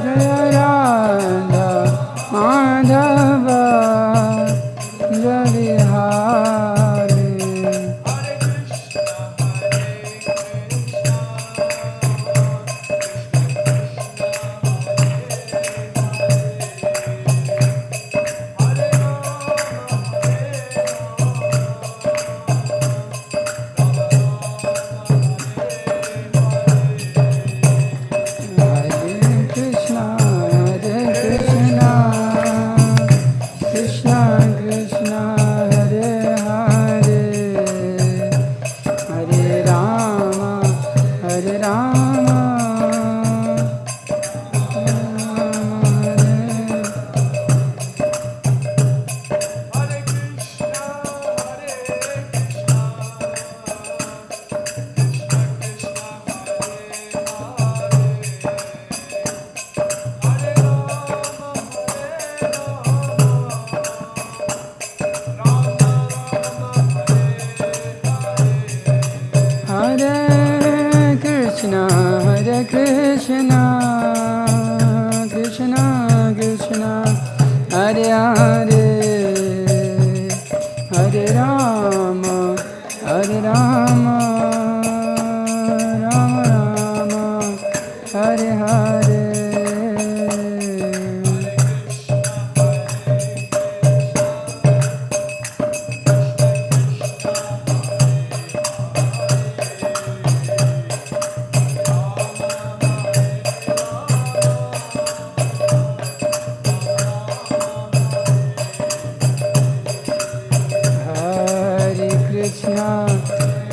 Jaya Radha Madhava Jai Hari.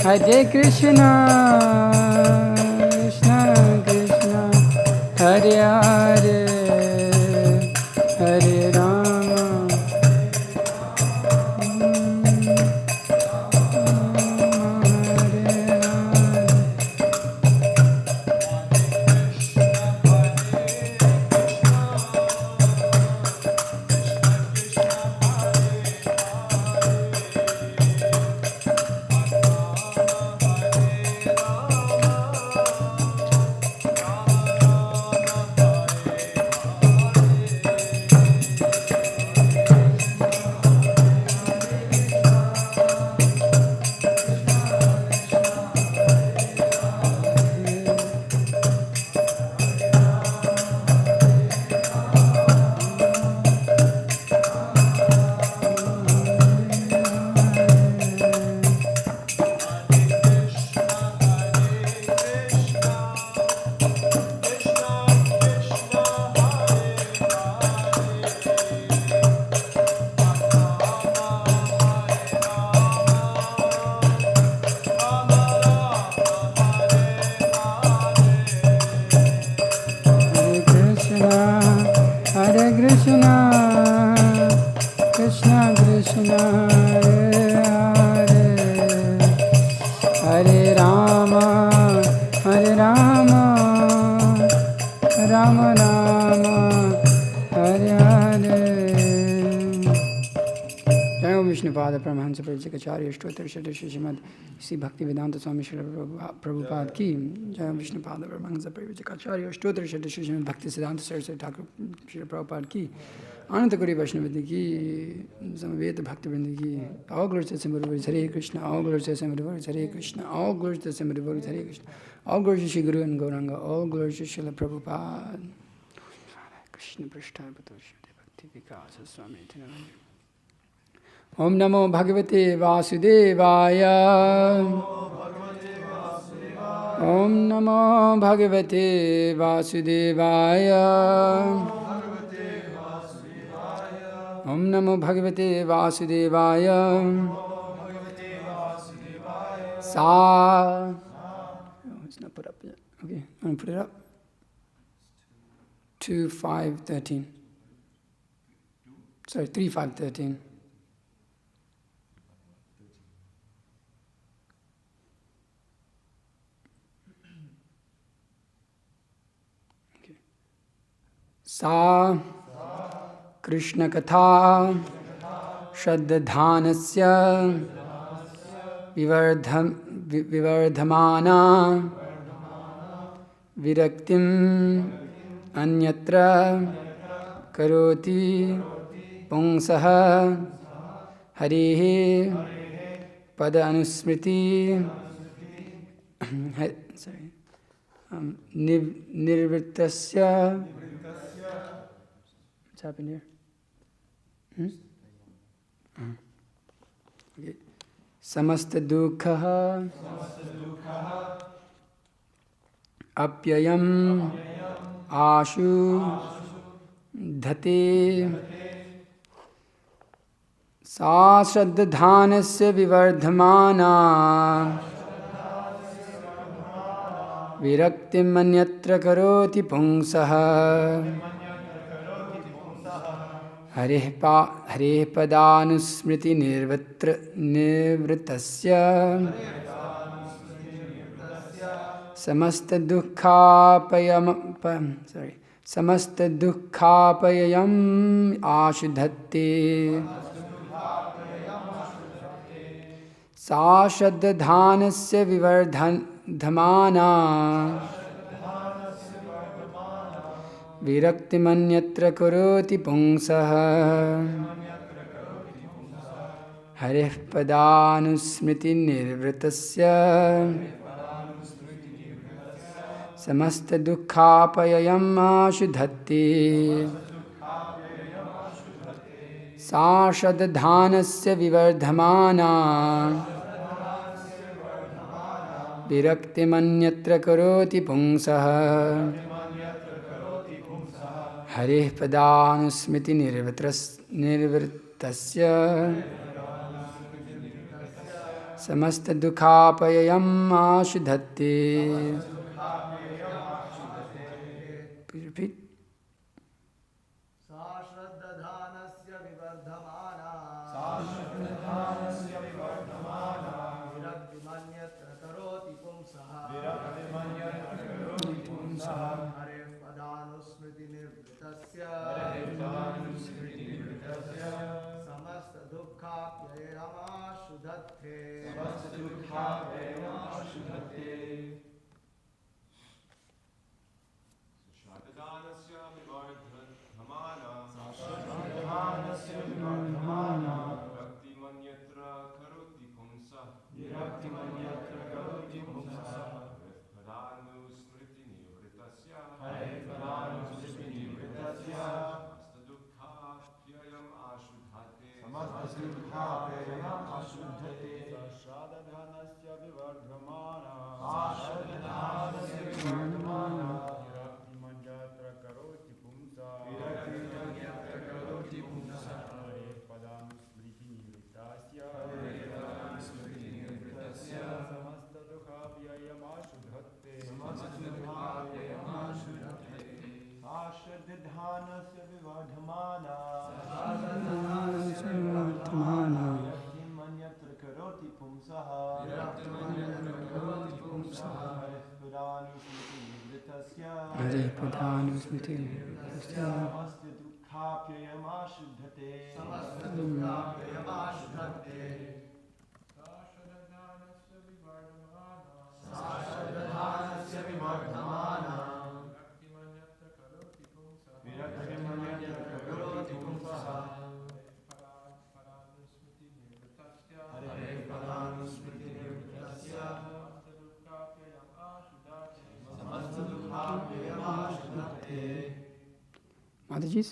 Hare Krishna, Krishna Krishna, Hare Hare, Hare Rama, Krishna Krishna, Hare Hare, Hare Rama, Hare Rama, Rama Rama, Hare Hare. Jai Vishnupada Paramahansa Parijakacharya Stotra Shri Srimad Sri Bhaktivedanta Swami Srila Prabhupada ki. Jai Vishnupada Paramahansa Parijakacharya Stotra Shri Srimad Bhaktisiddhanta Saraswati Thakur Srila Prabhupada ki. Ananta Kori Vaishnavadi ki, Samaveta Bhaktivinoda ki. All glories to Samaveta Hare Krishna, all glories to Samaveta Hare Krishna, all glories to Samaveta Hare Krishna, all glories to Shri Guru and Gauranga, all glories to Srila Prabhupada. Krishna Prasthaya Bhakti Vikasa Swami Tinarani. Om Namo Bhagavate Vasudevaya. Om Namo Bhagavate Vasudevaya. Om Namo Bhagavate Vasudevaya. Sa. Oh, it's not put up yet. Okay, I'm going to put it up. 2:5:13. Sorry, 3:5:13. Okay. Sa. Krishna Katha Shraddhanasya Vivardhamana Viraktim Anyatra karoti pungsaha harihi pada anusmriti sorry nirvritasya. What's happened here? Okay. Samasta dukhaha apyayam ashu dhate sa shraddhanasya vivardhamana viraktim anyatra karoti pungsaha Hareh padanusmriti nirvritasya samasta dukkhapayam ashudhate sa shraddhanasya vivardhamana viraktimanyatra karoti pungsaha hareh padanusmriti nirvritasya samasta dukkhapayam ashudhate sa shraddhanasya vivardhamana viraktimanyatra karoti pungsaha Hareh padanusmriti nirvritasya samasta dukkhapayam ashudhate. Please repeat. Sa shraddhanasya vivardhamana viraktimanyatra karoti pumsaha Hareh padanusmriti nirvritasya samasta dukkhapayam ashudhate. Mataji's?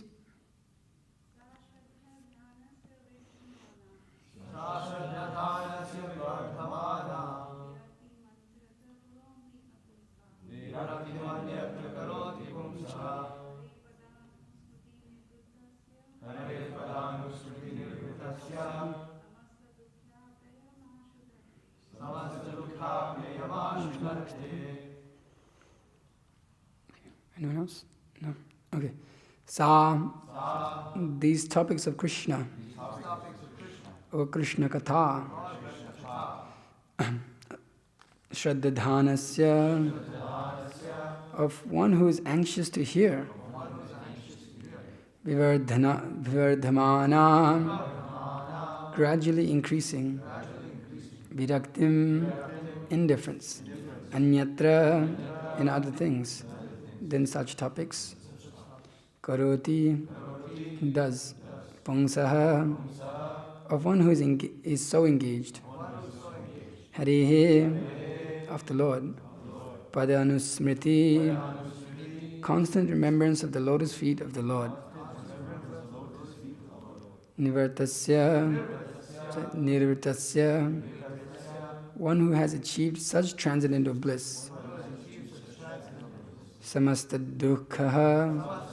Anyone else? No? Okay. These topics of Krishna, or Krishna Katha, Shraddhanasya, of one who is anxious to hear, Vivardhamana, gradually increasing, Viraktim, indifference, Anyatra, in other things, then such topics karoti, does, pungsaha, of one who is so engaged, harihe, of the Lord, padanusmriti, constant remembrance of the lotus feet of the Lord, nivartasya, nirvitasya, one who has achieved such transcendental bliss, samasta dukkha,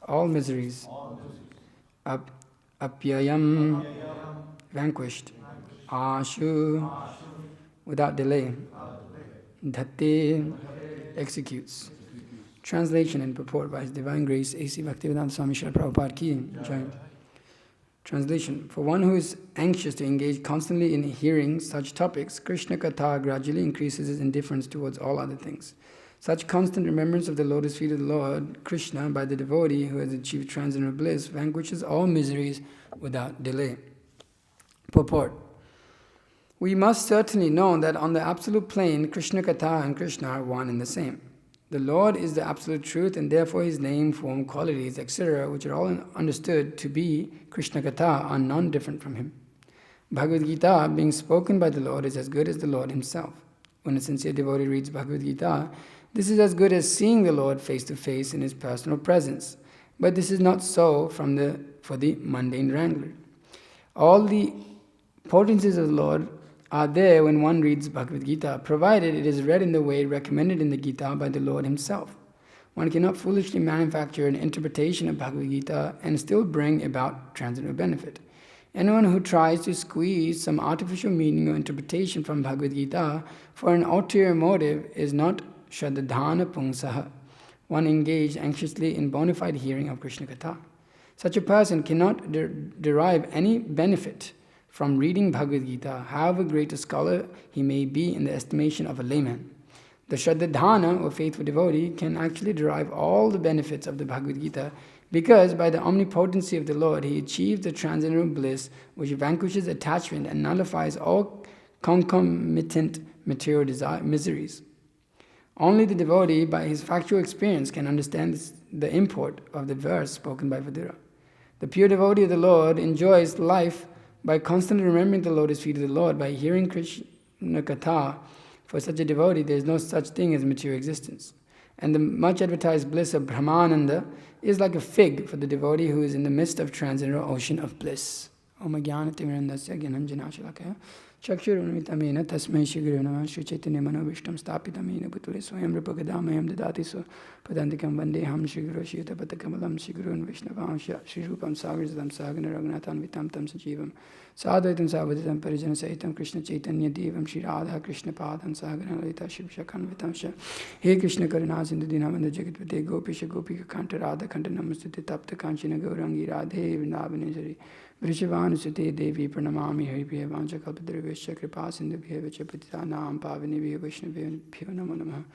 all miseries, apyayam, vanquished, ashu, without delay, dhatti, executes. Translation and purport by His Divine Grace A.C. Bhaktivedanta Swami Srila Prabhupada Ki Jai. Translation: for one who is anxious to engage constantly in hearing such topics, Krishna Katha gradually increases his indifference towards all other things. Such constant remembrance of the lotus feet of the Lord, Krishna, by the devotee who has achieved transcendental bliss, vanquishes all miseries without delay. Purport: we must certainly know that on the absolute plane, Krishna Katha and Krishna are one and the same. The Lord is the absolute truth, and therefore His name, form, qualities, etc., which are all understood to be Krishna Katha, are non-different from Him. Bhagavad Gita, being spoken by the Lord, is as good as the Lord Himself. When a sincere devotee reads Bhagavad Gita, this is as good as seeing the Lord face to face in His personal presence. But this is not so for the mundane wrangler. All the potencies of the Lord are there when one reads Bhagavad Gita, provided it is read in the way recommended in the Gita by the Lord Himself. One cannot foolishly manufacture an interpretation of Bhagavad Gita and still bring about transcendental benefit. Anyone who tries to squeeze some artificial meaning or interpretation from Bhagavad Gita for an ulterior motive is not Shraddhana Pungsaha, one engaged anxiously in bona fide hearing of Krishna Katha. Such a person cannot derive any benefit from reading Bhagavad Gita, however great a scholar he may be in the estimation of a layman. The Shraddhana, or faithful devotee, can actually derive all the benefits of the Bhagavad Gita because by the omnipotency of the Lord he achieves the transcendental bliss which vanquishes attachment and nullifies all concomitant material miseries. Only the devotee, by his factual experience, can understand the import of the verse spoken by Vidura. The pure devotee of the Lord enjoys life by constantly remembering the lotus feet of the Lord, by hearing Krishna Katha. For such a devotee, there is no such thing as material existence. And the much advertised bliss of Brahmananda is like a fig for the devotee who is in the midst of transcendental ocean of bliss. Om Jnanatimirandasya Gyananjanashalakaya Chakshurunvitamena Tasmai Shiguru Namah Shri Chaitanya Manovishtam Stapitamena Bhutale Swayam Rupagadhamayam Dadati So Padantikam Vandeham Shiguru Shita Patakamalam Shigurun Vishnavamsha Shri Rupam Sagarzatam Sagana Raghunathan Vitam Tam Sajivam Sadhaitam Savaditam Parijana Sahitam Krishna Chaitanya Devam Shri Radha Krishna Padam Sagana Lalita Shri Shakhan Vitamsha He Krishna Karuna Sindhu Dinamanda Jagatpate Gopisha Gopika Kanta Radha Kanta Namastute Tapta Kanchina Gaurangi Radhe Vrindavaneshari Vrishivanusute Devi Pranamami Haripriya Vanchakalpadarvesha Kripa Sindhubhya Vichapatitanam Pavini Vaishnavibhyo Namo Namaha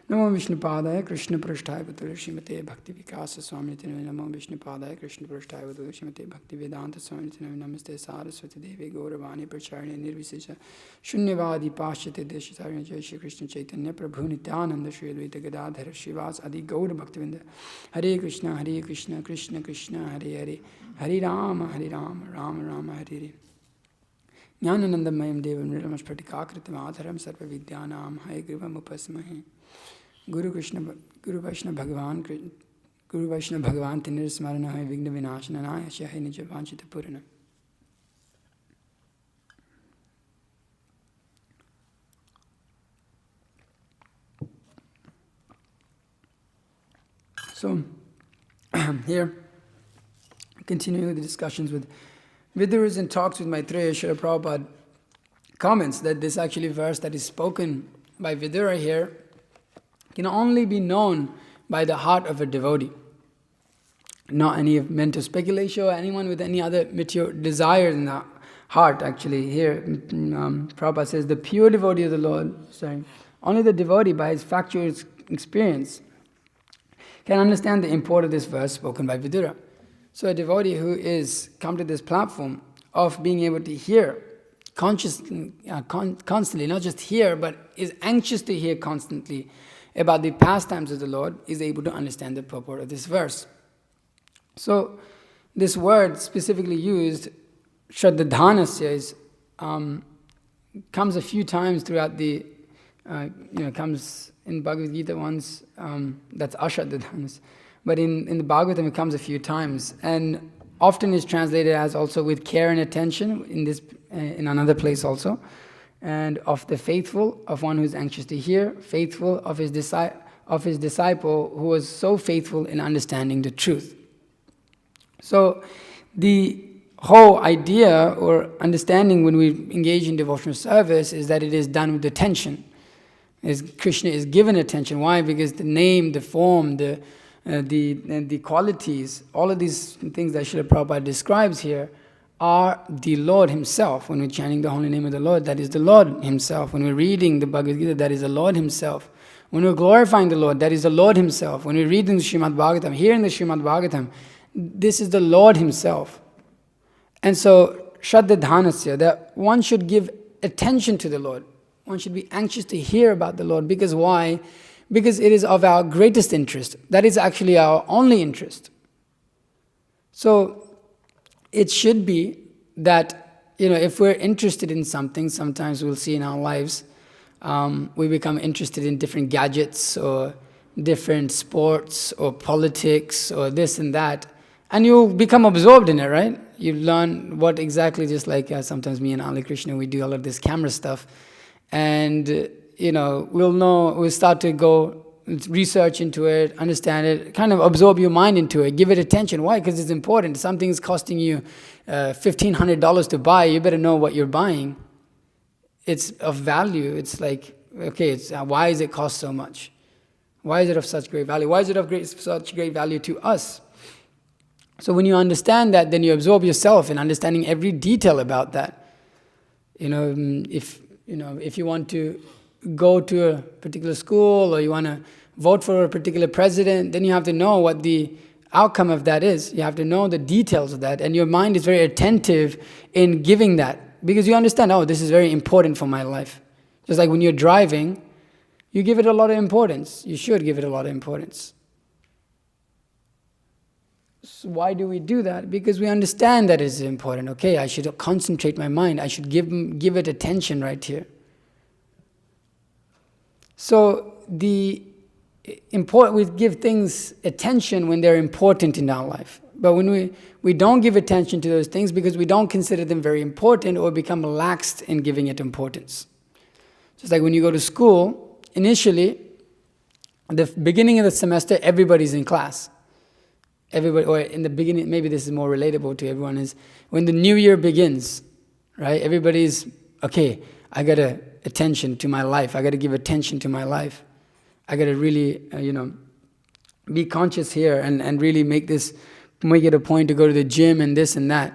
Namo Vishnupadaya Krishna Prasthaya Vatula Srimate Bhakti Vikasa Swami Namo Vishnupadaya Krishna Prasthaya Vatula Srimate Bhakti Vedanta Swami Namaste Saraswati Devi Gauravani Pracharya Nirvisesha Shunyavadi Pashyate Deshitarya Jai Shri Krishna Chaitanya Prabhu Nityananda Shri Advaita Gadadhara Srivas Adi Gaur Bhaktivinda Hare Krishna Krishna Krishna Hare Hare Hare Rama Rama Rama Hare Hare Jnananandamayam Devam Niramasphatikakritam Adharam Sarva Vidyanam Hayagrivam Upasmahe Guru Vaishnava Bhagavan Tinir Smarana Vigna Vinashanaya Shahi Nijavanchita Purana. So, here, continuing the discussions with Viduras and talks with Maitreya, Srila Prabhupada comments that this actually verse that is spoken by Vidura here can only be known by the heart of a devotee. Not any mental speculation or anyone with any other material desires in the heart. Actually, here Prabhupada says the pure devotee of the Lord, only the devotee by his factual experience can understand the import of this verse spoken by Vidura. So a devotee who is come to this platform of being able to hear constantly, not just hear, but is anxious to hear constantly, about the pastimes of the Lord is able to understand the purport of this verse. So this word specifically used, Shraddhadhanasya, is comes a few times throughout the, comes in Bhagavad Gita once, that's Ashraddhadhanas. But in the Bhagavatam it comes a few times, and often is translated as also with care and attention in another place also. And of the faithful, of one who is anxious to hear, faithful of his disciple who was so faithful in understanding the truth. So the whole idea or understanding when we engage in devotional service is that it is done with attention. Krishna is given attention. Why? Because the name, the form, the qualities, all of these things that Srila Prabhupada describes here are the Lord Himself. When we're chanting the holy name of the Lord, that is the Lord Himself. When we're reading the Bhagavad Gita, that is the Lord Himself. When we're glorifying the Lord, that is the Lord Himself. When we're reading the Srimad Bhagavatam, hearing the Srimad Bhagavatam, this is the Lord Himself. And so, Shraddhadhanasya, that one should give attention to the Lord. One should be anxious to hear about the Lord. Because why? Because it is of our greatest interest. That is actually our only interest. So, it should be that, if we're interested in something, sometimes we'll see in our lives, we become interested in different gadgets or different sports or politics or this and that. And you become absorbed in it, right? You learn what exactly, just like sometimes me and Ali Krishna, we do all of this camera stuff. And, we'll start to go research into it, understand it, kind of absorb your mind into it, give it attention. Why? Because it's important. Something's costing you $1,500 to buy, you better know what you're buying. It's of value. It's like, okay, why does it cost so much? Why is it of such great value? Why is it of such great value to us? So when you understand that, then you absorb yourself in understanding every detail about that. If you want to go to a particular school or you want to vote for a particular president, then you have to know what the outcome of that is. You have to know the details of that, and your mind is very attentive in giving that, because you understand, this is very important for my life. Just like when you're driving, you give it a lot of importance. You should give it a lot of importance. So why do we do that? Because we understand that it's important. Okay, I should concentrate my mind. I should give it attention right here. So we give things attention when they're important in our life. But when we don't give attention to those things because we don't consider them very important or become laxed in giving it importance. Just like when you go to school, initially, at the beginning of the semester, everybody's in class. Everybody, or in the beginning, maybe this is more relatable to everyone, is when the new year begins, right? Everybody's, okay, I got to attention to my life. I got to give attention to my life. I got to really, be conscious here and really make it a point to go to the gym and this and that.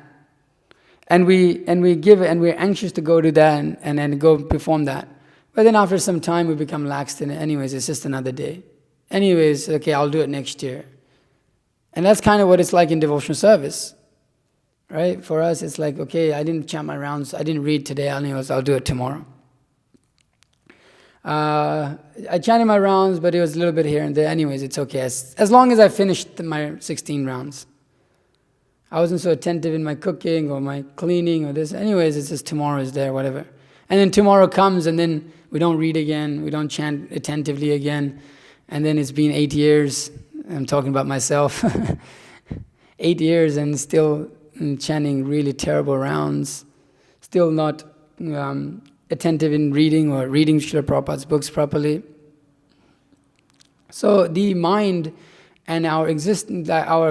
And we're anxious to go to that and then go perform that. But then after some time, we become lax in it. Anyways, it's just another day. Anyways, okay, I'll do it next year. And that's kind of what it's like in devotional service, right? For us, it's like, okay, I didn't chant my rounds. I didn't read today. Anyways, I'll do it tomorrow. I chanted my rounds, but it was a little bit here and there. Anyways, it's okay. As long as I finished my 16 rounds. I wasn't so attentive in my cooking or my cleaning or this. Anyways, it's just tomorrow is there, whatever. And then tomorrow comes and then we don't read again. We don't chant attentively again. And then it's been 8 years. I'm talking about myself. 8 years and still chanting really terrible rounds. Still not attentive in reading or reading Srila Prabhupada's books properly. So the mind and our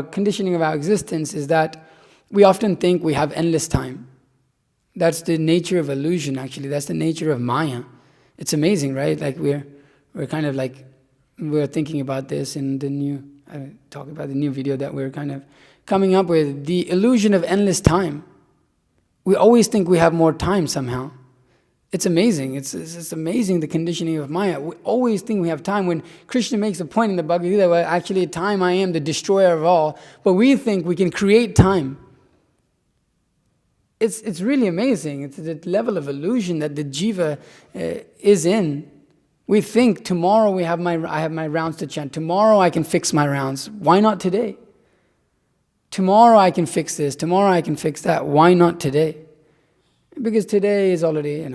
conditioning of our existence is that we often think we have endless time. That's the nature of illusion, actually. That's the nature of Maya. It's amazing, right? Like we're kind of like, we're thinking about this in the new, talking about the new video that we're kind of coming up with, the illusion of endless time. We always think we have more time somehow. It's amazing. It's amazing, the conditioning of Maya. We always think we have time. When Krishna makes a point in the Bhagavad Gita, well, actually, time I am the destroyer of all, but we think we can create time. It's really amazing. It's the level of illusion that the jiva is in. We think tomorrow I have my rounds to chant. Tomorrow I can fix my rounds. Why not today? Tomorrow I can fix this. Tomorrow I can fix that. Why not today? Because today is already,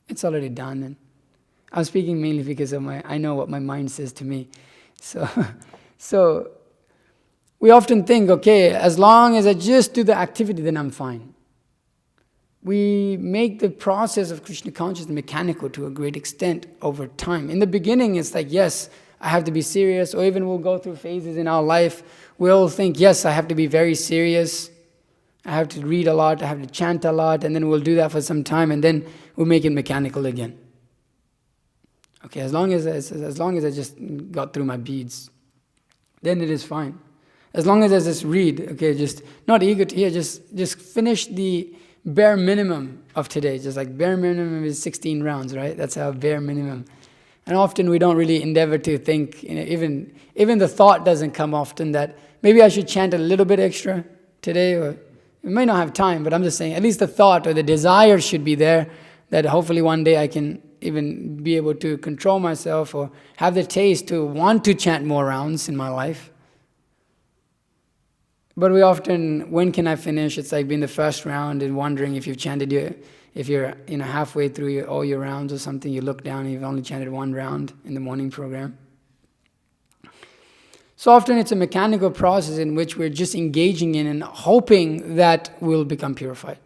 it's already done. And I'm speaking mainly because I know what my mind says to me. So we often think, okay, as long as I just do the activity, then I'm fine. We make the process of Krishna consciousness mechanical to a great extent over time. In the beginning, it's like, yes, I have to be serious, or even we'll go through phases in our life. We'll think, yes, I have to be very serious. I have to read a lot, I have to chant a lot, and then we'll do that for some time, and then we'll make it mechanical again. Okay, as long as I just got through my beads, then it is fine. As long as I just read, okay, just not eager to hear, just finish the bare minimum of today. Just like bare minimum is 16 rounds, right? That's our bare minimum. And often we don't really endeavor to think, even the thought doesn't come often that maybe I should chant a little bit extra today, or we may not have time, but I'm just saying at least the thought or the desire should be there, that hopefully one day I can even be able to control myself or have the taste to want to chant more rounds in my life. But we often, when can I finish? It's like being the first round and wondering if you've chanted if you're halfway through all your rounds or something, you look down and you've only chanted one round in the morning program. So often it's a mechanical process in which we're just engaging in and hoping that we'll become purified.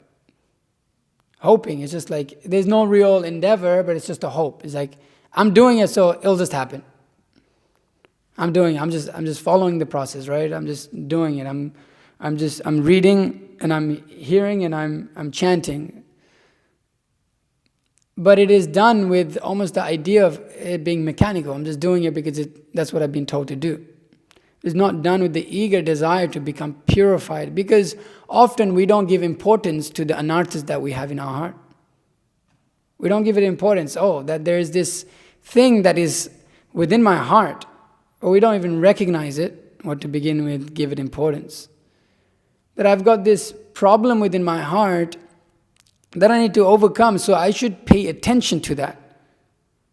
Hoping, it's just like, there's no real endeavor, but it's just a hope. It's like, I'm doing it, so it'll just happen. I'm just following the process, right? I'm just doing it. I'm reading and I'm hearing and I'm chanting. But it is done with almost the idea of it being mechanical. I'm just doing it because that's what I've been told to do. It's not done with the eager desire to become purified, because often we don't give importance to the anarthas that we have in our heart. We don't give it importance. Oh, that there is this thing that is within my heart, or we don't even recognize it, or to begin with, give it importance. That I've got this problem within my heart that I need to overcome, so I should pay attention to that.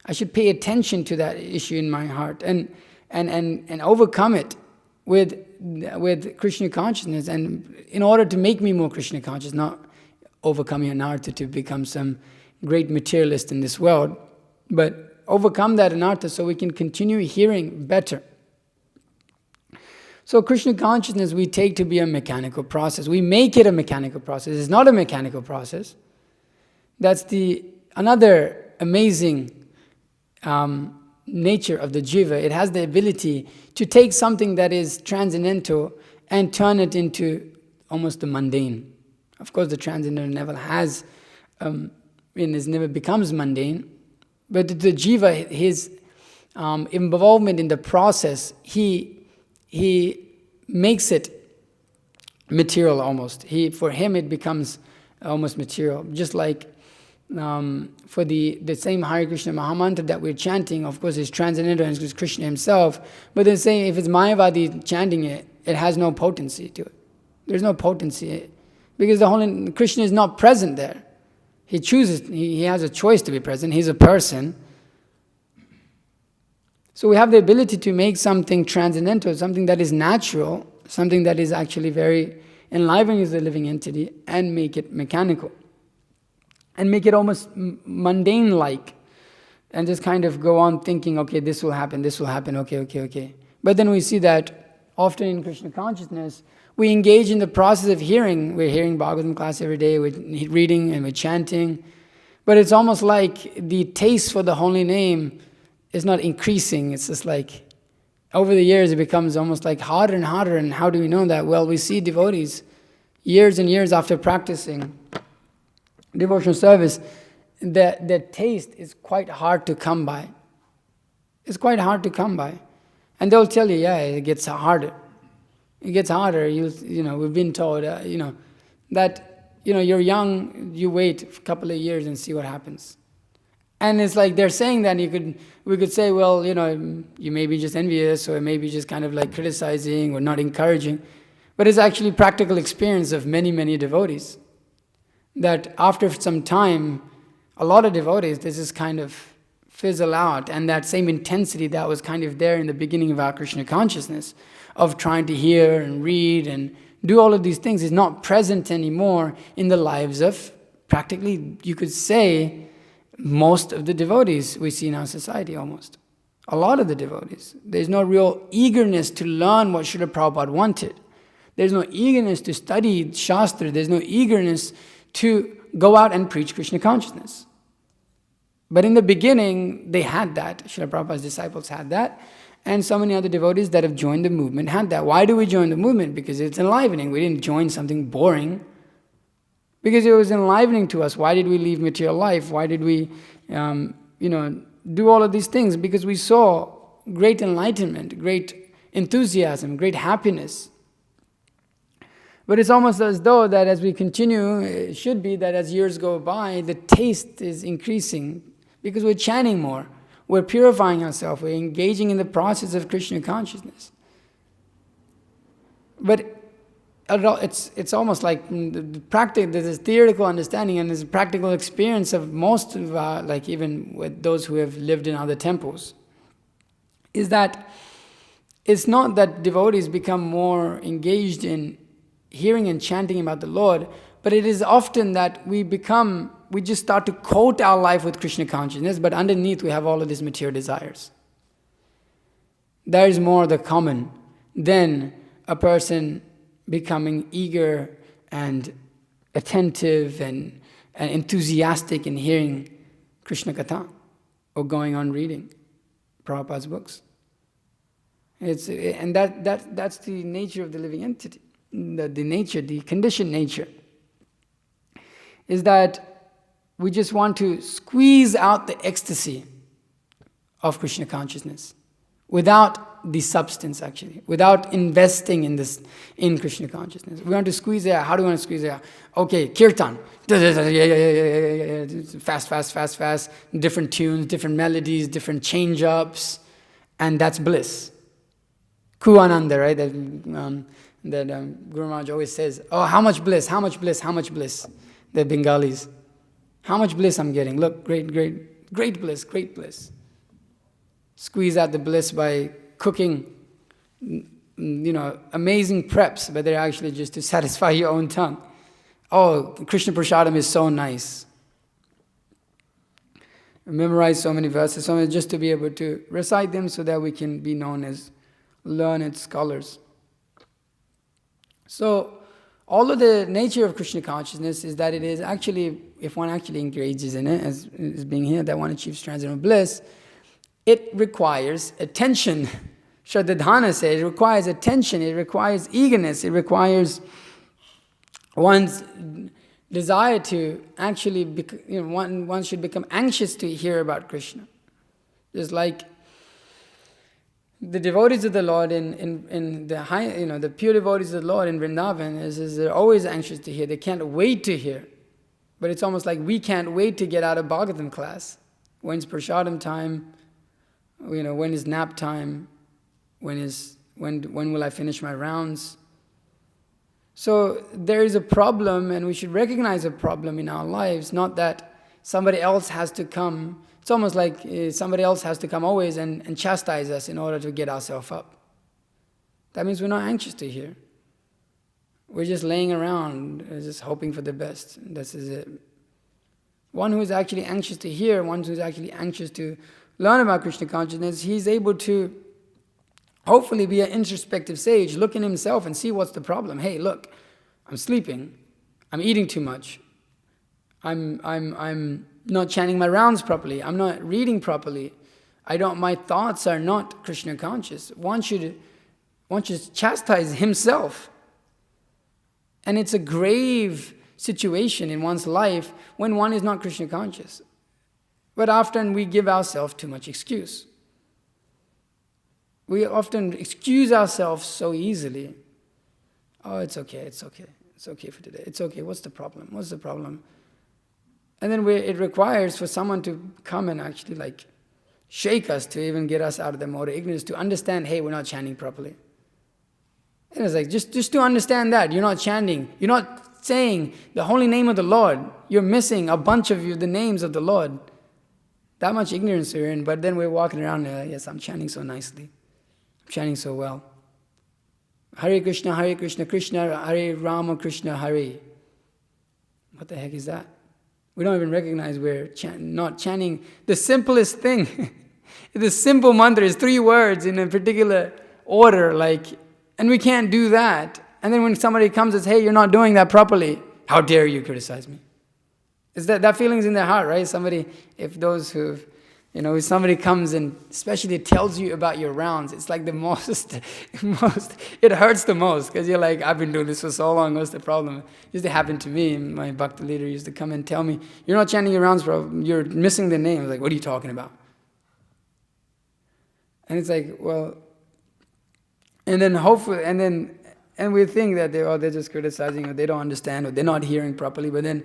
I should pay attention to that issue in my heart and overcome it with Krishna consciousness, and in order to make me more Krishna conscious, not overcoming anartha to become some great materialist in this world, but overcome that anartha so we can continue hearing better. So Krishna consciousness we take to be a mechanical process. We make it a mechanical process. It's not a mechanical process. That's another amazing nature of the jiva. It has the ability to take something that is transcendental and turn it into almost the mundane. Of course, the transcendental never has, never becomes mundane. But the jiva, his involvement in the process, he makes it material almost. For him, it becomes almost material. Just like for the same Hare Krishna Mahamantra that we're chanting, of course, is transcendental and it's Krishna himself. But they're saying if it's Mayavadi chanting it, it has no potency to it. There's no potency because the Holy Krishna is not present there. He chooses, he has a choice to be present. He's a person. So we have the ability to make something transcendental, something that is natural, something that is actually very enlivening as a living entity, and make it mechanical. And make it almost mundane-like. And just kind of go on thinking, okay, this will happen, okay. But then we see that often in Krishna consciousness, we engage in the process of hearing. We're hearing Bhagavatam class every day, we're reading and we're chanting. But it's almost like the taste for the holy name is not increasing. It's just like, over the years it becomes almost like harder and harder. And how do we know that? Well, we see devotees, years and years after practicing devotional service, the taste is quite hard to come by. It's quite hard to come by. And they'll tell you, yeah, it gets harder. It gets harder. We've been told, that, you're young, you wait a couple of years and see what happens. And it's like they're saying that, we could say, well, you may be just envious, or maybe just kind of like criticizing or not encouraging. But it's actually practical experience of many, many devotees. That after some time, a lot of devotees, they just kind of fizzle out, and that same intensity that was kind of there in the beginning of our Krishna consciousness, of trying to hear and read and do all of these things, is not present anymore in the lives of practically, you could say, most of the devotees we see in our society almost. A lot of the devotees. There's no real eagerness to learn what Srila Prabhupada wanted. There's no eagerness to study Shastra. There's no eagerness to go out and preach Krishna consciousness. But in the beginning, they had that. Srila Prabhupada's disciples had that. And so many other devotees that have joined the movement had that. Why do we join the movement? Because it's enlivening. We didn't join something boring. Because it was enlivening to us. Why did we leave material life? Why did we, do all of these things? Because we saw great enlightenment, great enthusiasm, great happiness. But it's almost as though that as we continue, it should be that as years go by, the taste is increasing because we're chanting more. We're purifying ourselves. We're engaging in the process of Krishna consciousness. But it's almost like there's a theoretical understanding and there's a practical experience of most of our, like even with those who have lived in other temples, is that it's not that devotees become more engaged in hearing and chanting about the Lord, but it is often that we just start to coat our life with Krishna consciousness, but underneath we have all of these material desires. There is more the common than a person becoming eager and attentive and enthusiastic in hearing Krishna Katha or going on reading Prabhupada's books. That's the nature of the living entity. The conditioned nature is that we just want to squeeze out the ecstasy of Krishna consciousness without the substance, actually, without investing in Krishna consciousness. We want to squeeze it out. How do we want to squeeze it out? Okay, kirtan. Fast. Different tunes, different melodies, different change-ups, and that's bliss. Kuananda, right? That Guru Maharaj always says, oh, how much bliss. The Bengalis. How much bliss I'm getting. Look, great bliss. Squeeze out the bliss by cooking, amazing preps, but they're actually just to satisfy your own tongue. Oh, Krishna Prasadam is so nice. Memorize so many verses, just to be able to recite them so that we can be known as learned scholars. So, all of the nature of Krishna consciousness is that it is actually, if one actually engages in it, as is being here, that one achieves transcendental bliss, it requires attention. Shraddhadhana says it requires attention, it requires eagerness, it requires one's desire to actually, one should become anxious to hear about Krishna. Just like the devotees of the Lord in the high, the pure devotees of the Lord in Vrindavan, is they're always anxious to hear. They can't wait to hear. But it's almost like we can't wait to get out of Bhagavatam class. When's prasadam time? When is nap time? When will I finish my rounds? So there is a problem, and we should recognize a problem in our lives, not that somebody else has to come. It's almost like somebody else has to come always and chastise us in order to get ourselves up. That means we're not anxious to hear. We're just laying around, just hoping for the best. This is it. One who is actually anxious to hear, one who is actually anxious to learn about Krishna consciousness, he's able to hopefully be an introspective sage, look in himself and see what's the problem. Hey, look, I'm sleeping, I'm eating too much, I'm not chanting my rounds properly, I'm not reading properly, my thoughts are not Krishna conscious. One should chastise himself. And it's a grave situation in one's life when one is not Krishna conscious. But often we give ourselves too much excuse. We often excuse ourselves so easily. Oh, it's okay for today. It's okay, what's the problem? And then it requires for someone to come and actually shake us to even get us out of the mode of ignorance, to understand, hey, we're not chanting properly. And it's like, just to understand that, you're not chanting, you're not saying the holy name of the Lord, you're missing a bunch of the names of the Lord. That much ignorance we're in, but then we're walking around and yes, I'm chanting so nicely. I'm chanting so well. Hare Krishna, Krishna, Hare Rama, Krishna, Hare. What the heck is that? We don't even recognize we're not chanting the simplest thing. The simple mantra is 3 words in a particular order, and we can't do that. And then when somebody comes and says, hey, you're not doing that properly, how dare you criticize me? Is that feeling's in their heart, right? Somebody comes and especially tells you about your rounds, it's like the most, it hurts the most, because you're like, I've been doing this for so long, what's the problem? It used to happen to me, my bhakti leader used to come and tell me, you're not chanting your rounds, bro, you're missing the name. I was like, what are you talking about? And it's like, well, and then hopefully, and we think that they're just criticizing, or they don't understand, or they're not hearing properly, but then,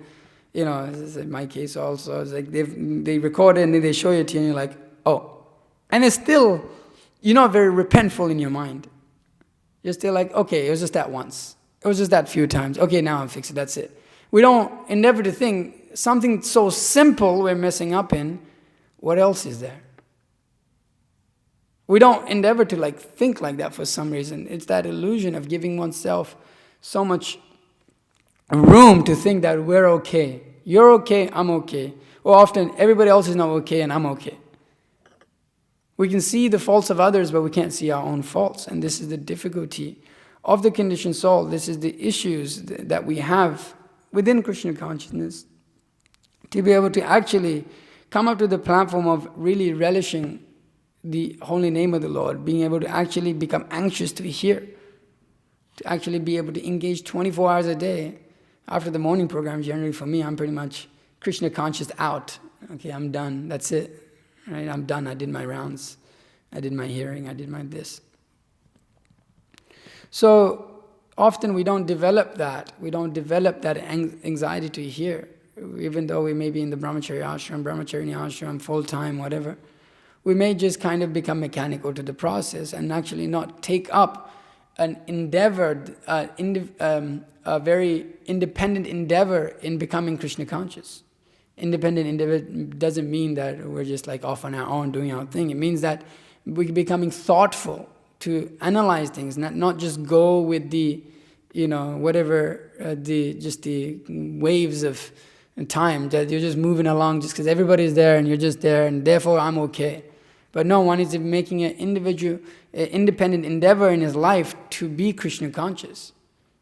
this is my case also, it's like they record it and then they show it to you and you're like, oh. And it's still, you're not very repentful in your mind. You're still like, okay, it was just that once. It was just that few times. Okay, now I'm fixed, that's it. We don't endeavor to think, something so simple we're messing up in, what else is there? We don't endeavor to think like that for some reason. It's that illusion of giving oneself so much room to think that we're okay. You're okay, I'm okay. Or often, everybody else is not okay and I'm okay. We can see the faults of others, but we can't see our own faults. And this is the difficulty of the conditioned soul. This is the issues that we have within Krishna consciousness. To be able to actually come up to the platform of really relishing the holy name of the Lord, being able to actually become anxious to hear, to actually be able to engage 24 hours a day. After the morning program, generally for me, I'm pretty much Krishna conscious out. Okay, I'm done, that's it. Right? I'm done, I did my rounds. I did my hearing, I did my this. So often we don't develop that. We don't develop that anxiety to hear. Even though we may be in the brahmacharya ashram, full-time, whatever. We may just kind of become mechanical to the process and actually not take up an endeavor, a very independent endeavor in becoming Krishna conscious. Independent endeavor doesn't mean that we're just off on our own doing our thing. It means that we're becoming thoughtful to analyze things, not just go with the, whatever, the waves of time, that you're just moving along just because everybody's there and you're just there and therefore I'm okay. But no, one is making an independent endeavor in his life to be Krishna conscious.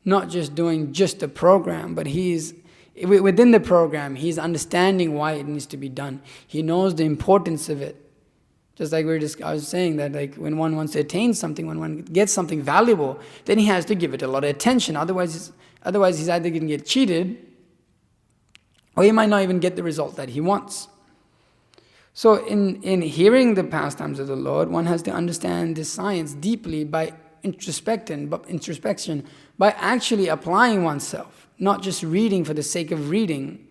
Not just doing just a program, but within the program, he's understanding why it needs to be done. He knows the importance of it. Just like I was saying that when one wants to attain something, when one gets something valuable, then he has to give it a lot of attention. Otherwise he's either going to get cheated, or he might not even get the result that he wants. So in hearing the pastimes of the Lord, one has to understand this science deeply by introspection, by actually applying oneself, not just reading for the sake of reading,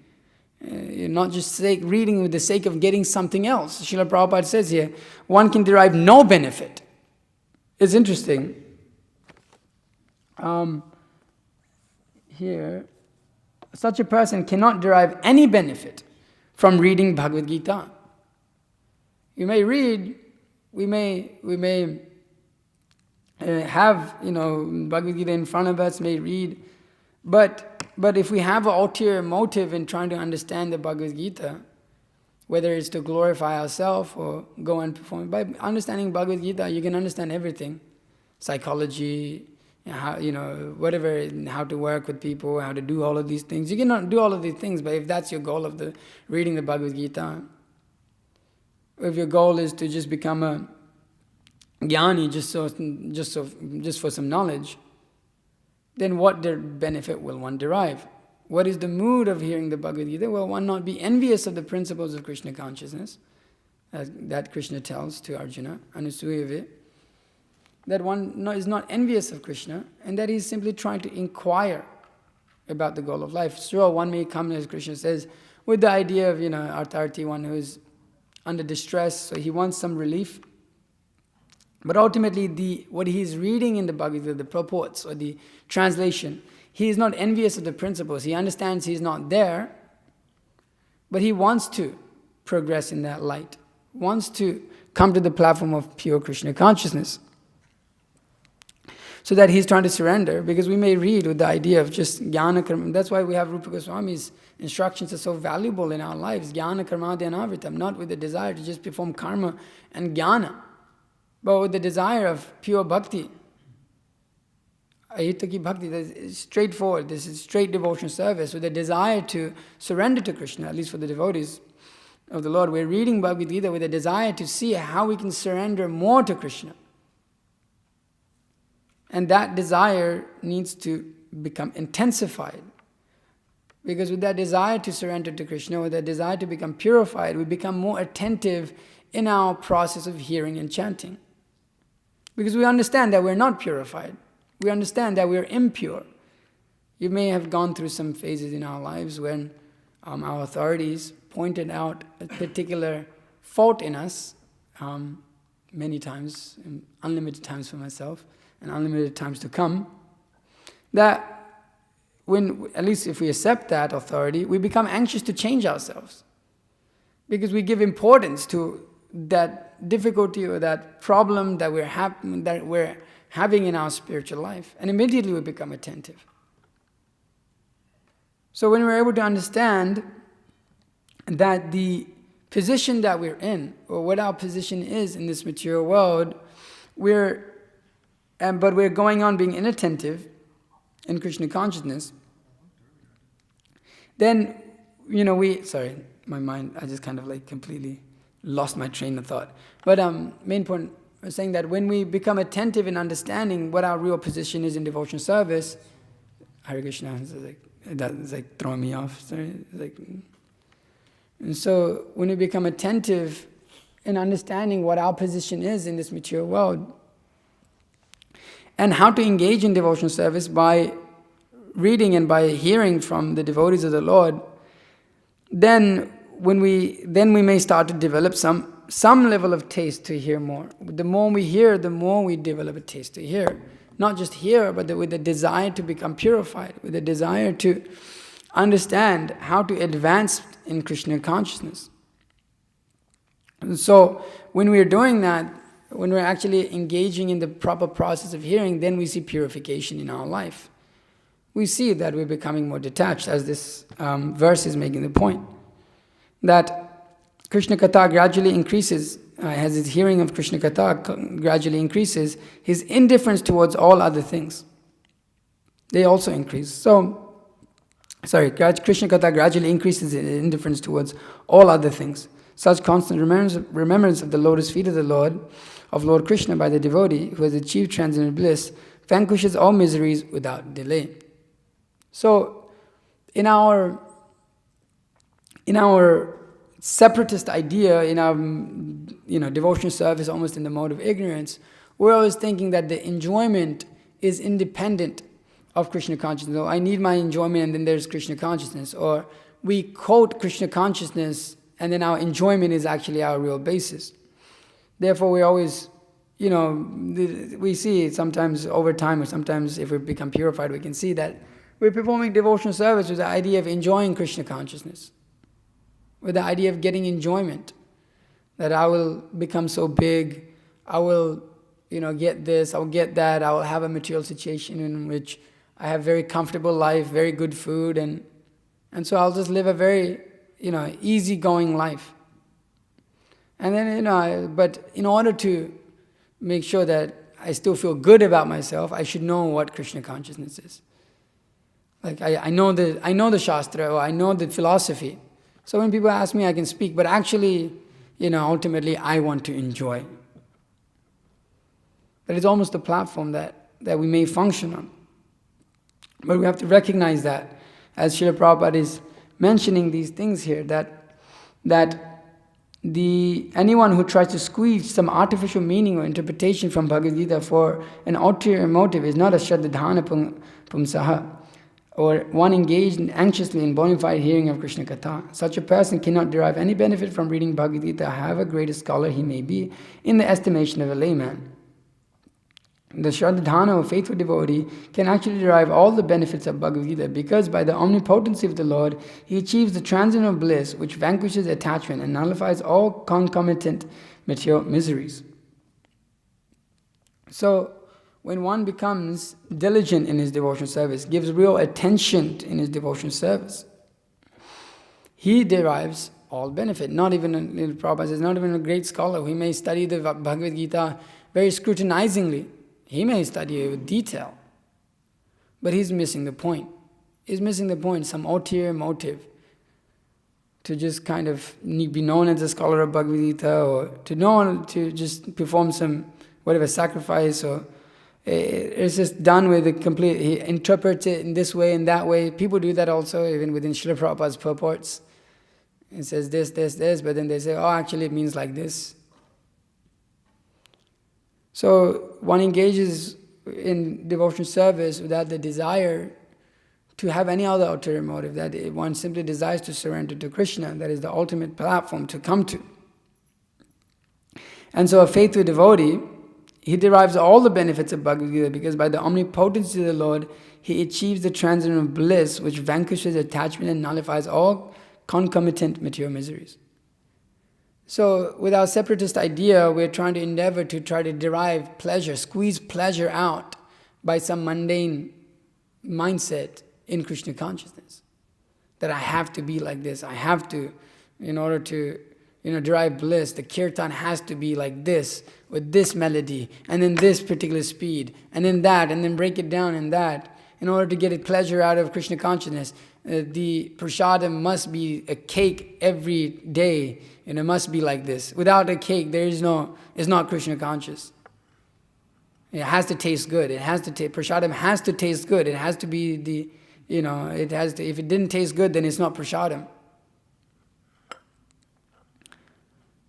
not just reading with the sake of getting something else. Srila Prabhupada says here, one can derive no benefit. It's interesting. Here, such a person cannot derive any benefit from reading Bhagavad Gita. You may read, we may have, Bhagavad Gita in front of us, may read, but if we have an ulterior motive in trying to understand the Bhagavad Gita, whether it's to glorify ourselves or go and perform, by understanding Bhagavad Gita, you can understand everything. Psychology, whatever, how to work with people, how to do all of these things. You cannot do all of these things, but if that's your goal of reading the Bhagavad Gita, if your goal is to just become a jnani just for some knowledge, then what benefit will one derive? What is the mood of hearing the Bhagavad Gita? Will one not be envious of the principles of Krishna consciousness, that Krishna tells to Arjuna, Anusuyave, that one is not envious of Krishna, and that he's simply trying to inquire about the goal of life. Sure, one may come, as Krishna says, with the idea of, Artharti, one who is under distress, so he wants some relief. But ultimately, what he is reading in the Bhagavad Gita, the purports or the translation, he is not envious of the principles. He understands he's not there, but he wants to progress in that light, wants to come to the platform of pure Krishna consciousness. So that he's trying to surrender, because we may read with the idea of just jnana karma. That's why we have Rupa Goswami's instructions are so valuable in our lives. Jnana karma dhyanavritam, not with the desire to just perform karma and jnana, but with the desire of pure bhakti. Ahitaki bhakti, that is straightforward. This is straight devotion service with a desire to surrender to Krishna, at least for the devotees of the Lord. We're reading Bhagavad Gita with a desire to see how we can surrender more to Krishna. And that desire needs to become intensified. Because with that desire to surrender to Krishna, with that desire to become purified, we become more attentive in our process of hearing and chanting. Because we understand that we're not purified. We understand that we're impure. You may have gone through some phases in our lives when our authorities pointed out a particular fault in us, many times, unlimited times for myself, and unlimited times to come, that when, at least if we accept that authority, we become anxious to change ourselves. Because we give importance to that difficulty or that problem that we're having in our spiritual life. And immediately we become attentive. So when we're able to understand that the position that we're in, or what our position is in this material world, but we're going on being inattentive in Krishna consciousness, then, sorry, my mind, I just kind of like completely lost my train of thought. But main point was saying that when we become attentive in understanding what our real position is in devotion service, Hare Krishna, it's like throwing me off. Sorry, and so when we become attentive in understanding what our position is in this material world, and how to engage in devotion service by reading and by hearing from the devotees of the Lord, then we may start to develop some level of taste to hear more. The more we hear, the more we develop a taste to hear. Not just hear, but with the desire to become purified, with the desire to understand how to advance in Krishna consciousness. And so when we're doing that, when we're actually engaging in the proper process of hearing, then we see purification in our life. We see that we're becoming more detached, as this verse is making the point. That Krishna Katha gradually increases, as his hearing of Krishna Katha gradually increases, his indifference towards all other things, they also increase. Krishna Katha gradually increases his indifference towards all other things. Such constant remembrance of the lotus feet of the Lord, of Lord Krishna by the devotee who has achieved transcendental bliss, vanquishes all miseries without delay. So, in our separatist idea, in our devotion service almost in the mode of ignorance, we're always thinking that the enjoyment is independent of Krishna consciousness. Oh, I need my enjoyment and then there's Krishna consciousness. Or we quote Krishna consciousness and then our enjoyment is actually our real basis. Therefore, we always, we see sometimes over time, or sometimes if we become purified, we can see that we're performing devotional service with the idea of enjoying Krishna consciousness, with the idea of getting enjoyment, that I will become so big, I will, get this, I'll get that, I will have a material situation in which I have very comfortable life, very good food, and so I'll just live a very, easygoing life. And then, but in order to make sure that I still feel good about myself, I should know what Krishna consciousness is. Like I know the Shastra, or I know the philosophy. So when people ask me, I can speak, but actually, ultimately I want to enjoy. That is almost the platform that we may function on. But we have to recognize that, as Srila Prabhupada is mentioning these things here, that anyone who tries to squeeze some artificial meaning or interpretation from Bhagavad Gita for an ulterior motive is not a Shraddhadhana Pumsaha, or one engaged anxiously in bona fide hearing of Krishna Katha. Such a person cannot derive any benefit from reading Bhagavad Gita, however great a scholar he may be, in the estimation of a layman. the Shraddhana or faithful devotee can actually derive all the benefits of Bhagavad Gita because by the omnipotency of the Lord, he achieves the transcendental bliss which vanquishes attachment and nullifies all concomitant material miseries. So, when one becomes diligent in his devotional service, gives real attention in his devotional service, he derives all benefit. Not even, Prabhupada says, not even a great scholar. He may study the Bhagavad Gita very scrutinizingly. He may study it with detail. But he's missing the point. He's missing the point, some ulterior motive. To just kind of be known as a scholar of Bhagavad Gita, or to just perform some whatever sacrifice, or it's just done with a complete, he interprets it in this way and that way. People do that also, even within Srila Prabhupada's purports. It says this, but then they say, oh, actually it means like this. So one engages in devotional service without the desire to have any other ulterior motive, that one simply desires to surrender to Krishna. That is the ultimate platform to come to. And so a faithful devotee, he derives all the benefits of Bhagavad Gita because by the omnipotency of the Lord, he achieves the transcendental bliss which vanquishes attachment and nullifies all concomitant material miseries. So with our separatist idea, we're trying to endeavor to try to derive pleasure, squeeze pleasure out by some mundane mindset in Krishna consciousness. That I have to be like this, I have to, in order to derive bliss, the kirtan has to be like this, with this melody, and then this particular speed, and then that, and then break it down in that. In order to get a pleasure out of Krishna consciousness, the prasadam must be a cake every day, and it must be like this. Without a cake, it's not Krishna conscious. It has to taste good. Prasadam has to taste good. It has to be if it didn't taste good, then it's not prasadam.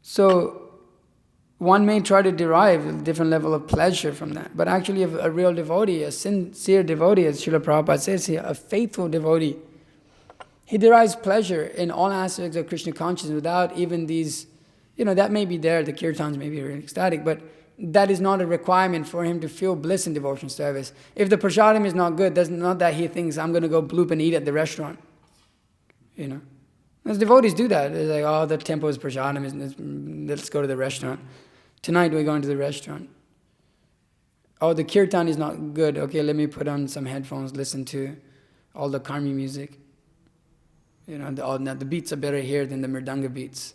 So, one may try to derive a different level of pleasure from that. But actually a real devotee, a sincere devotee, as Srila Prabhupada says here, a faithful devotee, he derives pleasure in all aspects of Krishna consciousness without even these, that may be there, the kirtans may be really ecstatic, but that is not a requirement for him to feel bliss in devotional service. If the prasadam is not good, that's not that he thinks, I'm going to go bloop and eat at the restaurant. As devotees do that. They're like, oh, the temple is prasadam, let's go to the restaurant. Tonight we're going to the restaurant. Oh, the kirtan is not good. Okay, let me put on some headphones, listen to all the karmi music. The beats are better here than the mridanga beats.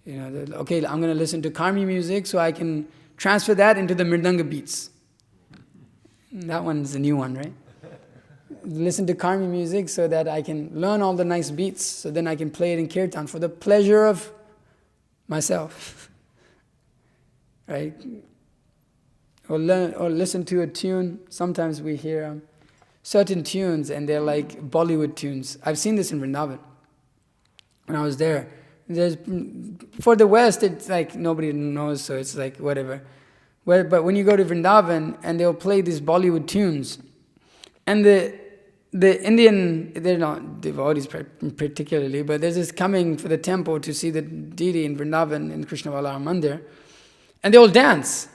Okay, I'm going to listen to karmi music so I can transfer that into the mridanga beats. That one's a new one, right? Listen to karmi music so that I can learn all the nice beats, so then I can play it in kirtan for the pleasure of myself. Right? Or listen to a tune. Sometimes we hear certain tunes and they're like Bollywood tunes. I've seen this in Vrindavan when I was there. For the West, it's like nobody knows, so it's like whatever. But when you go to Vrindavan and they'll play these Bollywood tunes, and the Indian, they're not devotees particularly, but they're just coming for the temple to see the deity in Vrindavan in Krishnavala Mandir, and they'll dance.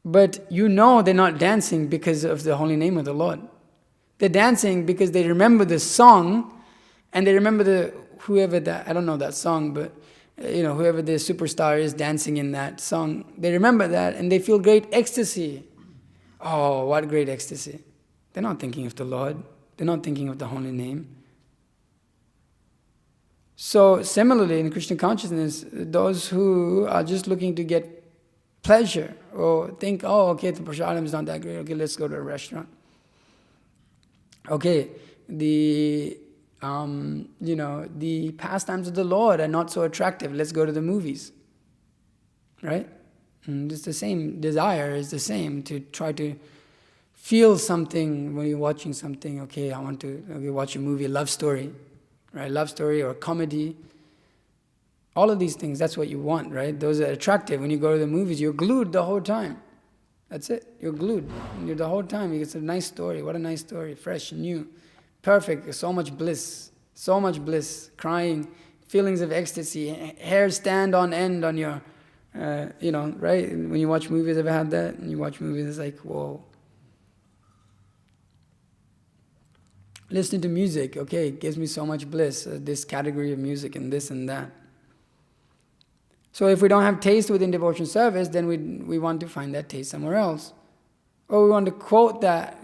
But they're not dancing because of the holy name of the Lord. They're dancing because they remember the song, and they remember I don't know that song, but whoever the superstar is dancing in that song, they remember that and they feel great ecstasy. Oh, what great ecstasy. They're not thinking of the Lord. They're not thinking of the holy name. So similarly, in Krishna consciousness, those who are just looking to get pleasure or think, oh, okay, the prasadam is not that great, okay, let's go to a restaurant. Okay, the pastimes of the Lord are not so attractive, let's go to the movies. Right? And it's the same desire, is the same to try to feel something when you're watching something. Okay, I want to watch a movie, a love story, right? Love story or comedy. All of these things, that's what you want, right? Those are attractive. When you go to the movies, you're glued the whole time. That's it. You're glued. And you're the whole time. It's a nice story. What a nice story. Fresh, new, perfect. So much bliss. Crying, feelings of ecstasy. Hair stand on end on your Right? When you watch movies, ever had that? And you watch movies, it's like, whoa. Listening to music, okay, it gives me so much bliss, this category of music and this and that. So if we don't have taste within devotion service, then we want to find that taste somewhere else. Or we want to quote that,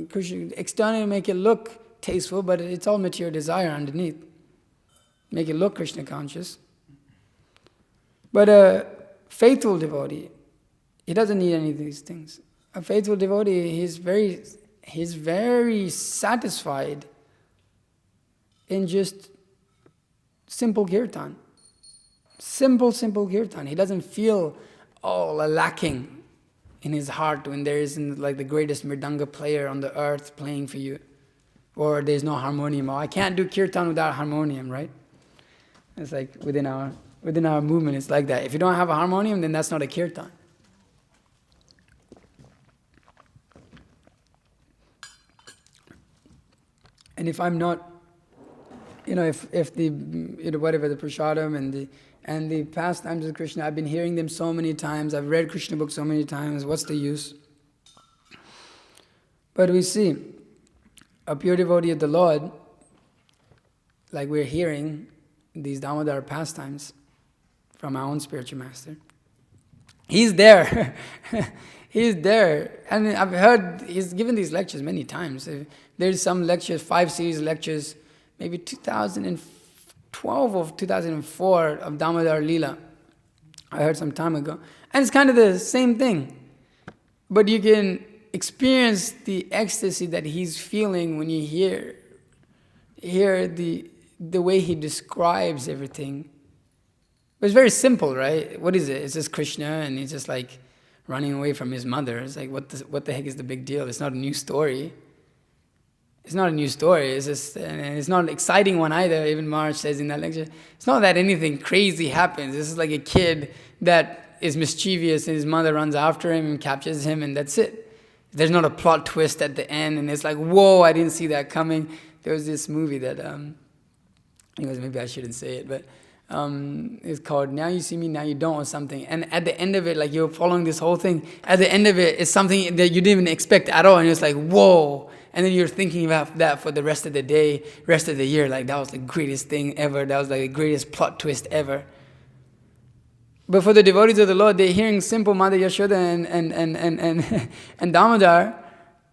Krishna, externally make it look tasteful, but it's all material desire underneath. Make it look Krishna conscious. But a faithful devotee, he doesn't need any of these things. A faithful devotee, he's very satisfied in just simple kirtan. Simple kirtan. He doesn't feel lacking in his heart when there isn't like the greatest mridanga player on the earth playing for you. Or there's no harmonium. I can't do kirtan without harmonium, right? It's like within our movement, it's like that. If you don't have a harmonium, then that's not a kirtan. And if I'm not, if the, whatever, the prasadam and the pastimes of Krishna, I've been hearing them so many times, I've read Krishna books so many times, what's the use? But we see, a pure devotee of the Lord, like we're hearing these Damodar pastimes from our own spiritual master, he's there. He's there. And I've heard, he's given these lectures many times. There's some lectures, 5 series lectures, maybe 2012 or 2004 of Damodar Leela. I heard some time ago. And it's kind of the same thing. But you can experience the ecstasy that he's feeling when you hear the way he describes everything. But it's very simple, right? What is it? It's just Krishna and he's just like running away from his mother. It's like, what the heck is the big deal? It's not a new story. It's not a new story. It's just, and it's not an exciting one either. Even Maharaj says in that lecture, it's not that anything crazy happens. This is like a kid that is mischievous and his mother runs after him and captures him and that's it. There's not a plot twist at the end and it's like, whoa, I didn't see that coming. There was this movie that, maybe I shouldn't say it, but it's called Now You See Me, Now You Don't or something. And at the end of it, like you're following this whole thing, at the end of it, it's something that you didn't even expect at all. And it's like, whoa. And then you're thinking about that for the rest of the day, rest of the year. Like that was the greatest thing ever. That was like the greatest plot twist ever. But for the devotees of the Lord, they're hearing simple Mother Yashoda and Damodar.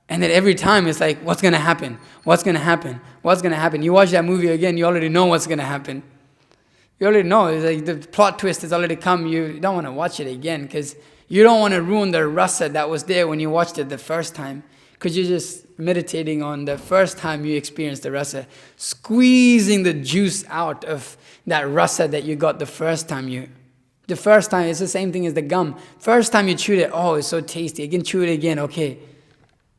And then every time it's like, what's going to happen? What's going to happen? What's going to happen? You watch that movie again, you already know what's going to happen. You already know, it's like the plot twist has already come. You don't want to watch it again because you don't want to ruin the rasa that was there when you watched it the first time. Because you're just meditating on the first time you experienced the rasa, squeezing the juice out of that rasa that you got the first time The first time, it's the same thing as the gum. First time you chewed it, oh, it's so tasty. Again, chew it again, okay.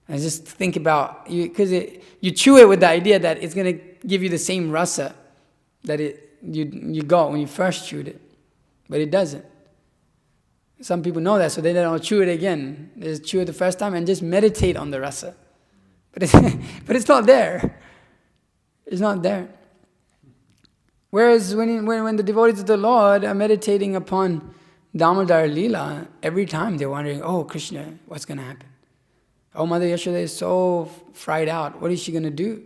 And just think about, because you chew it with the idea that it's going to give you the same rasa that you got when you first chewed it. But it doesn't. Some people know that, so they don't chew it again. They just chew it the first time and just meditate on the rasa. But it's not there. It's not there. Whereas when the devotees of the Lord are meditating upon Damodar Leela, every time they're wondering, oh, Krishna, what's going to happen? Oh, Mother Yashoda is so fried out. What is she going to do?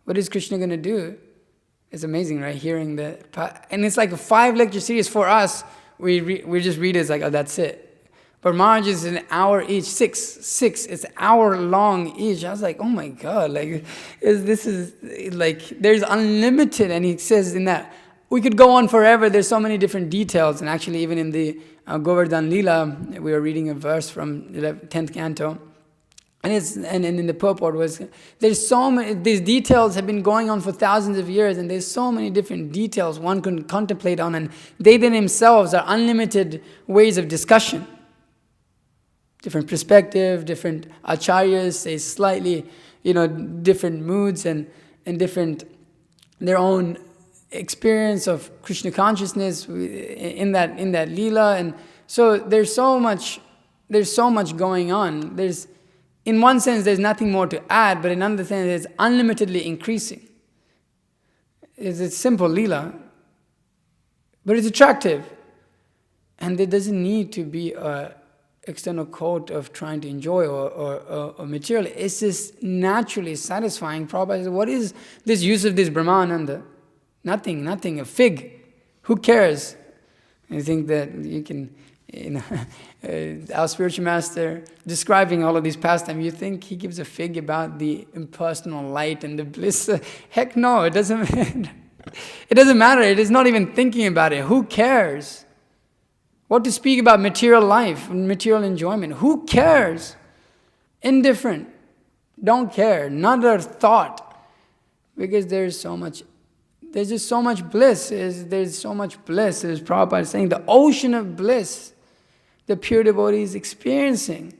What is Krishna going to do? It's amazing, right? Hearing that. And it's like a 5 lecture series for us. We just read it, it's like, oh, that's it. But Maharaj is an hour each, 6. It's hour long each. I was like, oh my God, like, this is like, there's unlimited. And he says in that, we could go on forever. There's so many different details. And actually, even in the Govardhan Leela, we were reading a verse from the 10th canto. And in the purport was, there's so many, these details have been going on for thousands of years, and there's so many different details one can contemplate on, and they themselves are unlimited ways of discussion. Different perspective, different acharyas say slightly, different moods and different, their own experience of Krishna consciousness in that Leela. And so there's so much going on. In one sense, there's nothing more to add, but in another sense, it's unlimitedly increasing. It's a simple Leela, but it's attractive. And there doesn't need to be a external quote of trying to enjoy or material. It's just naturally satisfying. Prabhupada says, what is this use of this Brahmananda? Nothing, a fig. Who cares? I think that you can, our spiritual master describing all of these pastimes, you think he gives a fig about the impersonal light and the bliss? Heck no, it doesn't matter. It is not even thinking about it. Who cares? What to speak about material life, material enjoyment? Who cares? Indifferent. Don't care. Not a thought. Because there's just so much bliss. There's so much bliss. As Prabhupada is saying, the ocean of bliss the pure devotee is experiencing.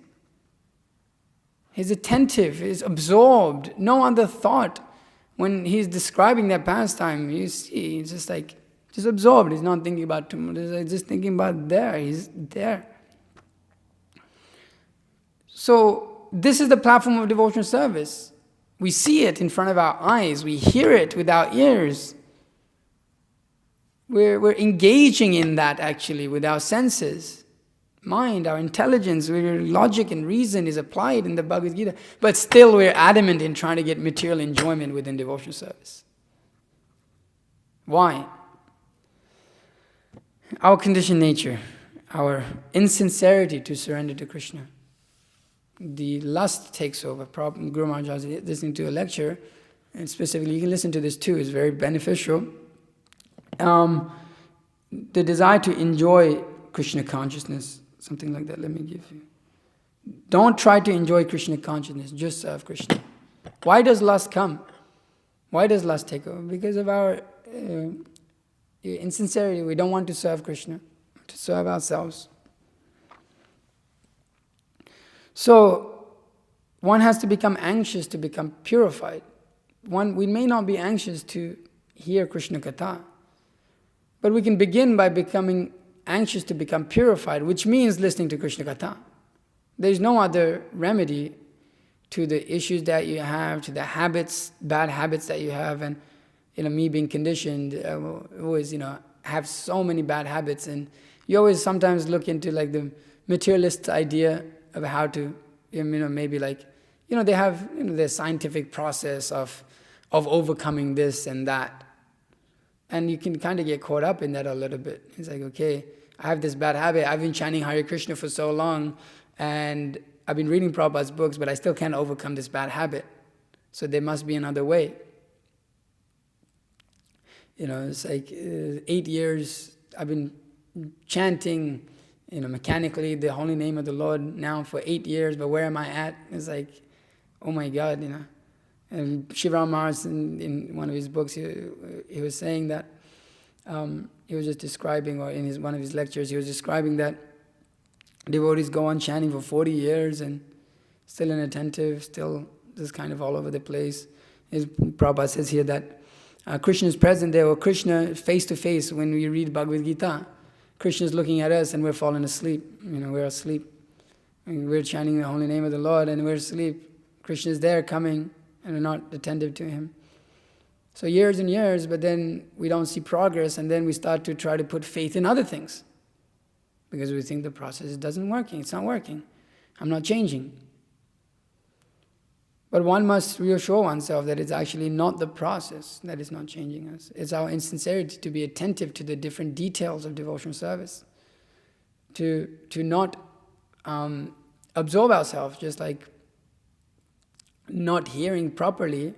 He's attentive, he's absorbed, no other thought. When he's describing that pastime, you see, he's just absorbed. He's not thinking about tomorrow, he's just thinking about there. He's there. So, this is the platform of devotional service. We see it in front of our eyes, we hear it with our ears. We're engaging in that actually with our senses. Mind, our intelligence, where logic and reason is applied in the Bhagavad Gita, but still we're adamant in trying to get material enjoyment within devotional service. Why? Our conditioned nature, our insincerity to surrender to Krishna. The lust takes over. Guru Maharaj was listening to a lecture, and specifically, you can listen to this too, it's very beneficial. The desire to enjoy Krishna consciousness, something like that, let me give you. Don't try to enjoy Krishna consciousness, just serve Krishna. Why does lust come? Why does lust take over? Because of our insincerity. We don't want to serve Krishna, to serve ourselves. So, one has to become anxious to become purified. We may not be anxious to hear Krishna Katha, but we can begin by becoming anxious to become purified, which means listening to Krishna Katha. There is no other remedy to the issues that you have, to the habits, bad habits that you have, and me being conditioned, always have so many bad habits, and you always sometimes look into the materialist idea of how to, maybe they have their scientific process of overcoming this and that. And you can kind of get caught up in that a little bit. It's like, okay, I have this bad habit. I've been chanting Hare Krishna for so long, and I've been reading Prabhupada's books, but I still can't overcome this bad habit. So there must be another way. It's like 8 years I've been chanting, mechanically the holy name of the Lord now for 8 years, but where am I at? It's like, oh my God, And Shivaram Maharaj, in one of his books, he was saying that, he was just describing, or in one of his lectures, he was describing that devotees go on chanting for 40 years and still inattentive, still just kind of all over the place. Prabhupada says here that Krishna is present there, or Krishna face to face when we read Bhagavad Gita. Krishna is looking at us and we're falling asleep. We're asleep. We're chanting the holy name of the Lord and we're asleep. Krishna is there coming, and we're not attentive to him. So years and years, but then we don't see progress, and then we start to try to put faith in other things because we think the process isn't working, it's not working, I'm not changing. But one must reassure oneself that it's actually not the process that is not changing us. It's our insincerity to be attentive to the different details of devotional service, to not absorb ourselves, just like not hearing properly,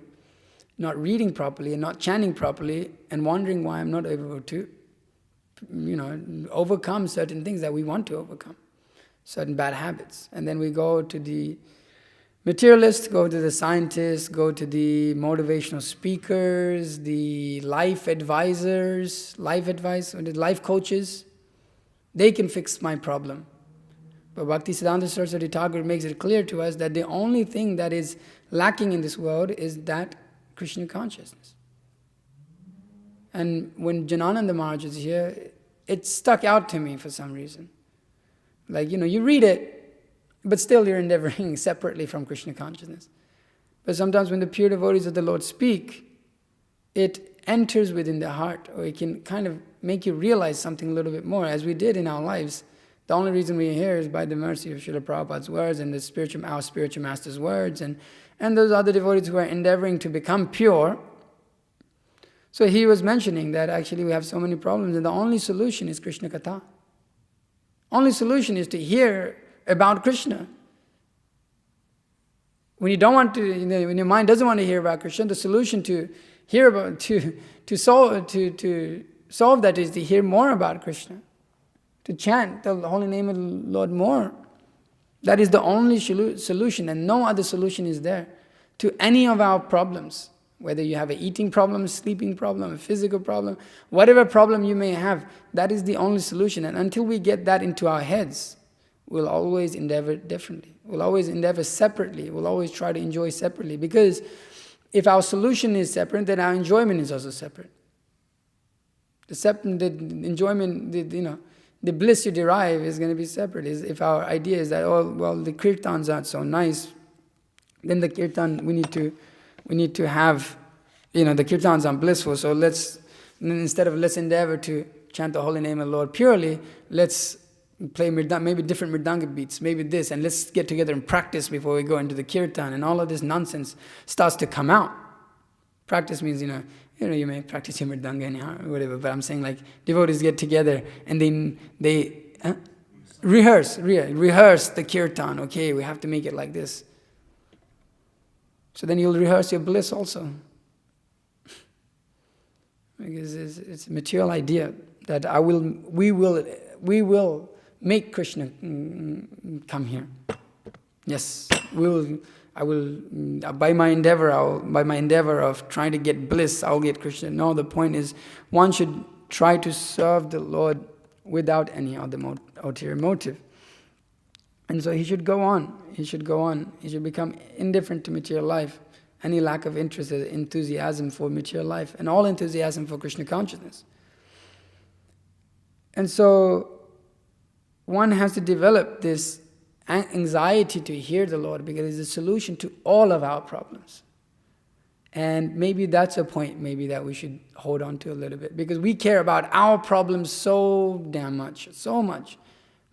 not reading properly, and not chanting properly, and wondering why I'm not able to, overcome certain things that we want to overcome, certain bad habits. And then we go to the materialists, go to the scientists, go to the motivational speakers, the life advisors, life coaches. They can fix my problem. But Bhaktisiddhanta Saraswati Thakur makes it clear to us that the only thing that is lacking in this world is that Krishna consciousness. And when Janananda Maharaj is here, it stuck out to me for some reason. You read it, but still you're endeavoring separately from Krishna consciousness. But sometimes when the pure devotees of the Lord speak, it enters within the heart, or it can kind of make you realize something a little bit more, as we did in our lives. The only reason we're here is by the mercy of Srila Prabhupada's words and our spiritual master's words, and those other devotees who are endeavoring to become pure. So he was mentioning that actually we have so many problems, and the only solution is Krishna Katha. Only solution is to hear about Krishna. When you don't want to, when your mind doesn't want to hear about Krishna, the solution to hear about, to solve that is to hear more about Krishna, to chant the holy name of the Lord more. That is the only solution, and no other solution is there to any of our problems. Whether you have an eating problem, a sleeping problem, a physical problem, whatever problem you may have, that is the only solution. And until we get that into our heads, we'll always endeavor differently. We'll always endeavor separately. We'll always try to enjoy separately. Because if our solution is separate, then our enjoyment is also separate. The enjoyment, the bliss you derive is going to be separate. If our idea is that, oh, well, the kirtans aren't so nice, then the kirtan, we need to have, the kirtans are blissful, so let's endeavor to chant the holy name of the Lord purely, let's play maybe different mridanga beats, maybe this, and let's get together and practice before we go into the kirtan, and all of this nonsense starts to come out. Practice means, you may practice your mridanga anyhow, or whatever, but I'm saying like devotees get together and they rehearse the kirtan, okay, we have to make it like this. So then you'll rehearse your bliss also. Because it's a material idea that we will make Krishna come here. Yes, I will by my endeavor of trying to get bliss, I'll get Krishna. No, the point is one should try to serve the Lord without any other ulterior motive. And so he should go on. He should become indifferent to material life. Any lack of interest, enthusiasm for material life, and all enthusiasm for Krishna consciousness. And so one has to develop this anxiety to hear the Lord, because it's a solution to all of our problems. And maybe that's a point that we should hold on to a little bit, because we care about our problems so damn much, so much.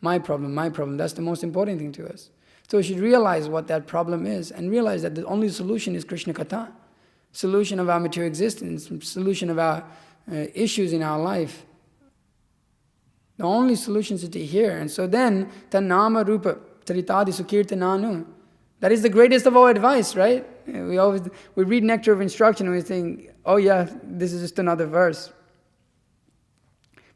My problem, that's the most important thing to us. So we should realize what that problem is, and realize that the only solution is Krishna Katha, solution of our material existence, solution of our issues in our life. The only solution is to hear. And so then, Tannama Rupa Taritadi Sukirtananu, that is the greatest of all advice, right? We read Nectar of Instruction and we think, oh yeah, this is just another verse.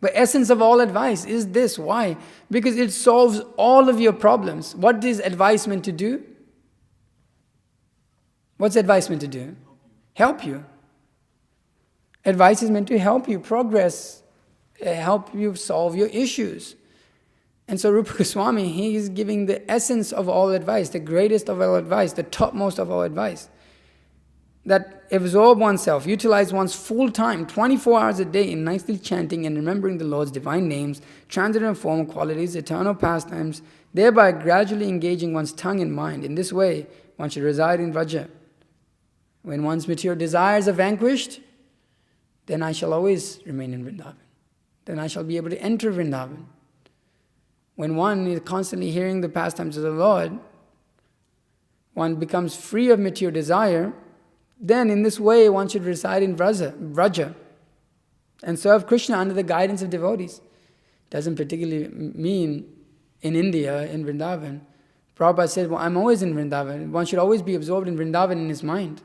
But essence of all advice is this. Why? Because it solves all of your problems. What is advice meant to do? What's advice meant to do? Help you. Advice is meant to help you progress, help you solve your issues. And so Rupa Goswami, he is giving the essence of all advice, the greatest of all advice, the topmost of all advice. That absorb oneself, utilize one's full time, 24 hours a day in nicely chanting and remembering the Lord's divine names, transcendental form qualities, eternal pastimes, thereby gradually engaging one's tongue and mind. In this way, one should reside in Vraja. When one's material desires are vanquished, then I shall always remain in Vrindavan. Then I shall be able to enter Vrindavan. When one is constantly hearing the pastimes of the Lord, one becomes free of material desire. Then in this way one should reside in Vraja and serve Krishna under the guidance of devotees. Doesn't particularly mean in India, in Vrindavan. Prabhupada said, well, I'm always in Vrindavan. One should always be absorbed in Vrindavan in his mind.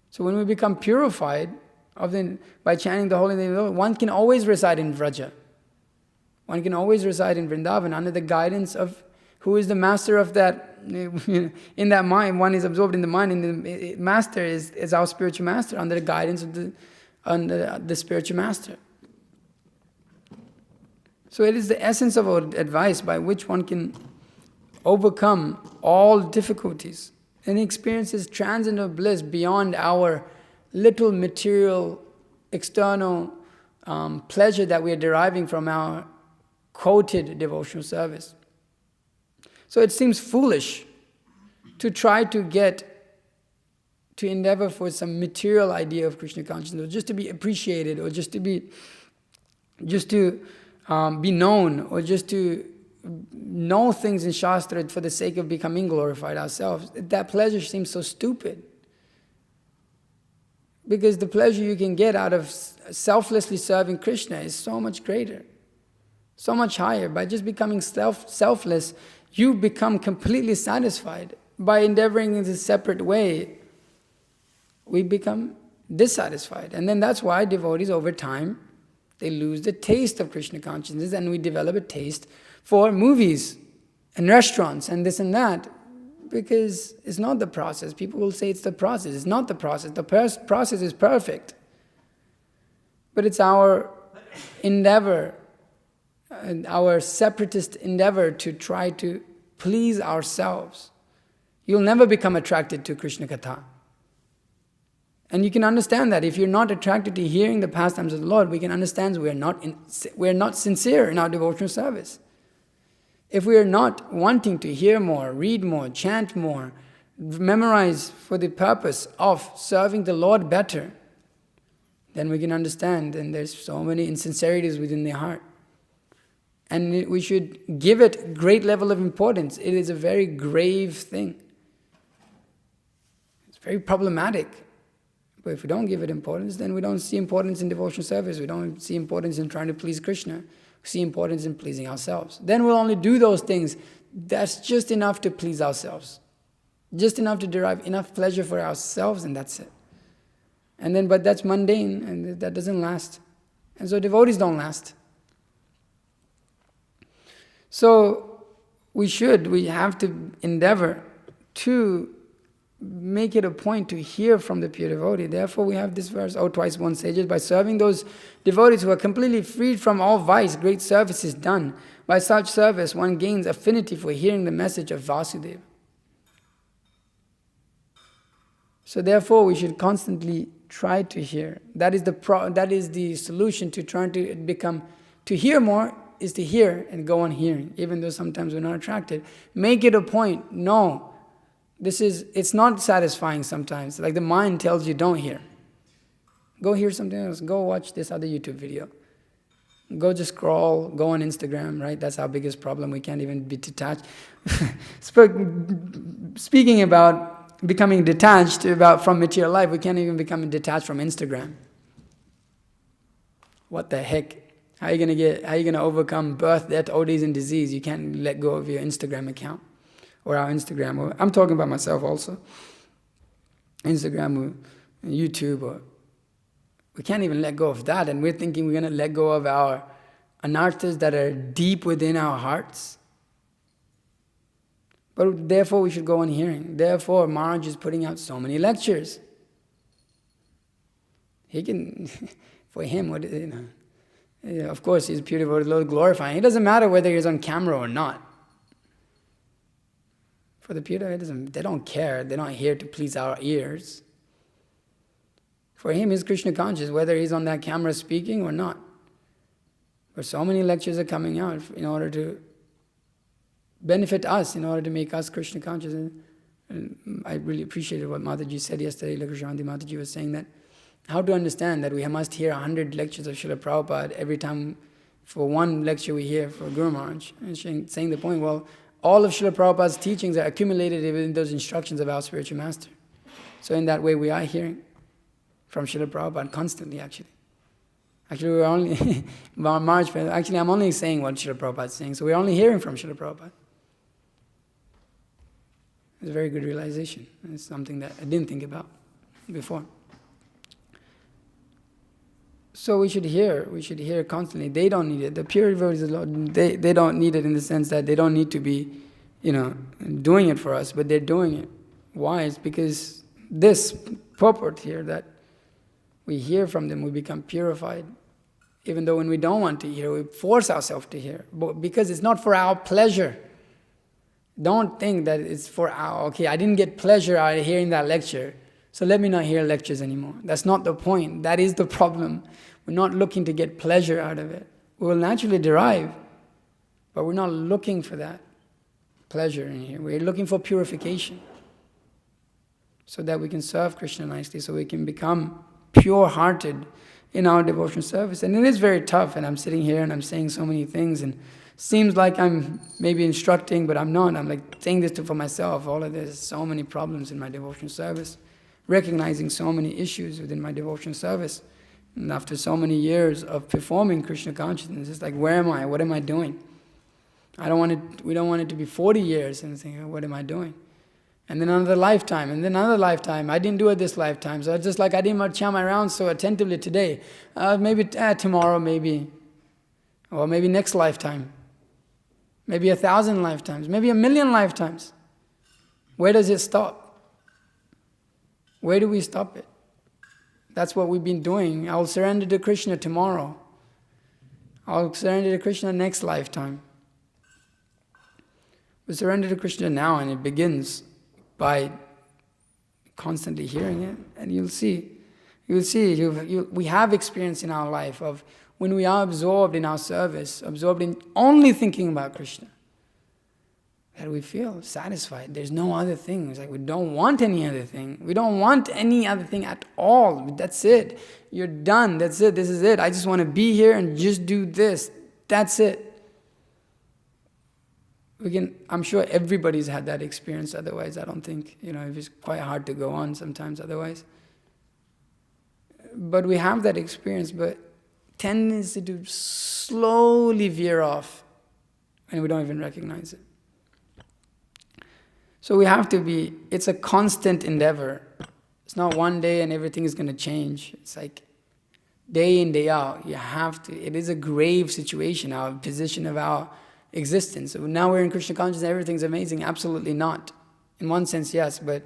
So when we become purified by chanting the holy name of the Lord, one can always reside in Vraja. One can always reside in Vrindavan under the guidance of who is the master of that. In that mind, one is absorbed in the mind, and the master is our spiritual master, under the guidance of the spiritual master. So it is the essence of our advice by which one can overcome all difficulties and experiences transcendental bliss beyond our little material, external pleasure that we are deriving from our quoted devotional service. So it seems foolish to try to get to endeavor for some material idea of Krishna consciousness, or just to be appreciated, or just to be known, or just to know things in Shastra for the sake of becoming glorified ourselves, that pleasure seems so stupid. Because the pleasure you can get out of selflessly serving Krishna is so much greater, so much higher. By just becoming selfless, you become completely satisfied. By endeavoring in a separate way, we become dissatisfied. And then that's why devotees over time, they lose the taste of Krishna consciousness, and we develop a taste for movies and restaurants and this and that. Because it's not the process. People will say it's the process. It's not the process. The process is perfect. But it's our endeavor, our separatist endeavor to try to please ourselves. You'll never become attracted to Krishna Katha. And you can understand that. If you're not attracted to hearing the pastimes of the Lord, we can understand we are not sincere in our devotional service. If we are not wanting to hear more, read more, chant more, memorize for the purpose of serving the Lord better, then we can understand, and there's so many insincerities within the heart. And we should give it great level of importance. It is a very grave thing. It's very problematic. But if we don't give it importance, then we don't see importance in devotional service. We don't see importance in trying to please Krishna. See importance in pleasing ourselves. Then we'll only do those things that's just enough to please ourselves. Just enough to derive enough pleasure for ourselves, and that's it. And then, but that's mundane, and that doesn't last. And so devotees don't last. So we have to endeavor to make it a point to hear from the pure devotee. Therefore we have this verse, "Oh, twice born sages, by serving those devotees who are completely freed from all vice, great service is done. By such service one gains affinity for hearing the message of Vasudeva." So therefore we should constantly try to hear. That is the solution to trying to hear more, is to hear and go on hearing, even though sometimes we're not attracted. Make it a point, no. It's not satisfying sometimes. Like the mind tells you, don't hear. Go hear something else. Go watch this other YouTube video. Go just scroll, go on Instagram, right? That's our biggest problem. We can't even be detached. Speaking about becoming detached from material life, we can't even become detached from Instagram. What the heck? How are you gonna overcome birth, death, old age, and disease? You can't let go of your Instagram account. Or our Instagram, or I'm talking about myself also. Instagram or YouTube, or we can't even let go of that, and we're thinking we're going to let go of our anarthas that are deep within our hearts. But therefore we should go on hearing. Therefore Maharaj is putting out so many lectures. He can, for him, of course he's pure devotee, Lord glorifying. It doesn't matter whether he's on camera or not. For the pure, they don't care. They're not here to please our ears. For him, he's Krishna conscious, whether he's on that camera speaking or not. But so many lectures are coming out in order to benefit us, in order to make us Krishna conscious. And I really appreciated what Mataji said yesterday. Lakshmanti Mataji was saying that how to understand that we must hear 100 lectures of Srila Prabhupada every time for one lecture we hear for Guru Maharaj. And saying the point, well, all of Srila Prabhupada's teachings are accumulated within those instructions of our spiritual master. So in that way we are hearing from Srila Prabhupada constantly actually. Actually we're only, I'm only saying what Srila Prabhupada is saying, so we're only hearing from Srila Prabhupada. It's a very good realization. It's something that I didn't think about before. So we should hear constantly. They don't need it. The pure devotees of the Lord, they don't need it in the sense that they don't need to be, doing it for us, but they're doing it. Why? It's because this purport here, that we hear from them, we become purified. Even though when we don't want to hear, we force ourselves to hear. But because it's not for our pleasure. Don't think that it's for I didn't get pleasure out of hearing that lecture, so let me not hear lectures anymore. That's not the point. That is the problem. We're not looking to get pleasure out of it. We will naturally derive, but we're not looking for that pleasure in here. We're looking for purification. so that we can serve Krishna nicely, so we can become pure-hearted in our devotional service. And it is very tough, and I'm sitting here and I'm saying so many things, and seems like I'm maybe instructing, but I'm not. I'm like saying this for myself. All of this, so many problems in my devotional service, recognizing so many issues within my devotional service. And after so many years of performing Krishna consciousness, it's like, where am I? What am I doing? We don't want it to be 40 years and think, what am I doing? And then another lifetime, and then another lifetime. I didn't do it this lifetime. So it's just like I didn't chant my rounds so attentively today. Maybe tomorrow, maybe. Or maybe next lifetime. Maybe 1,000 lifetimes. Maybe 1,000,000 lifetimes. Where does it stop? Where do we stop it? That's what we've been doing. I'll surrender to Krishna tomorrow. I'll surrender to Krishna next lifetime. We surrender to Krishna now, and it begins by constantly hearing it. And you'll see, we have experience in our life of when we are absorbed in our service, absorbed in only thinking about Krishna, that we feel satisfied. There's no other thing. It's like we don't want any other thing. We don't want any other thing at all. That's it. You're done. That's it. This is it. I just want to be here and just do this. That's it. I'm sure everybody's had that experience. Otherwise, I don't think, it's quite hard to go on sometimes otherwise. But we have that experience, but tendency to slowly veer off and we don't even recognize it. So we have to it's a constant endeavor. It's not one day and everything is going to change. It's like day in, day out. It is a grave situation, our position of our existence. So now we're in Krishna consciousness, everything's amazing. Absolutely not. In one sense, yes, but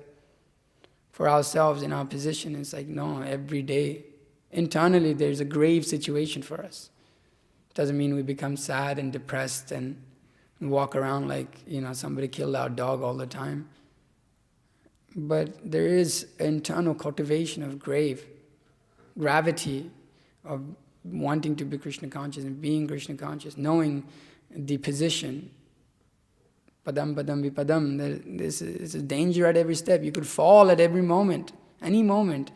for ourselves in our position, it's like, no, every day. Internally, there's a grave situation for us. Doesn't mean we become sad and depressed and walk around like, somebody killed our dog all the time. But there is internal cultivation of gravity of wanting to be Krishna conscious and being Krishna conscious, knowing the position. Padam, padam, vipadam. This is a danger at every step. You could fall at every moment, any moment.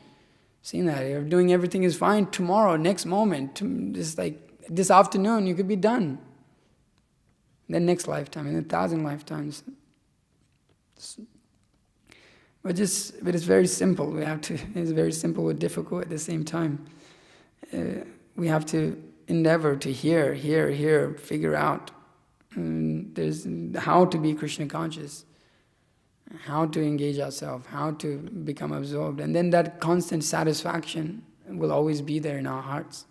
Seeing that, you're doing everything is fine. Tomorrow, next moment, just like this afternoon, you could be done. Then next lifetime, and 1,000 lifetimes. But it's very simple. It's very simple but difficult at the same time. We have to endeavor to hear, figure out. There's how to be Krishna conscious, how to engage ourselves, how to become absorbed. And then that constant satisfaction will always be there in our hearts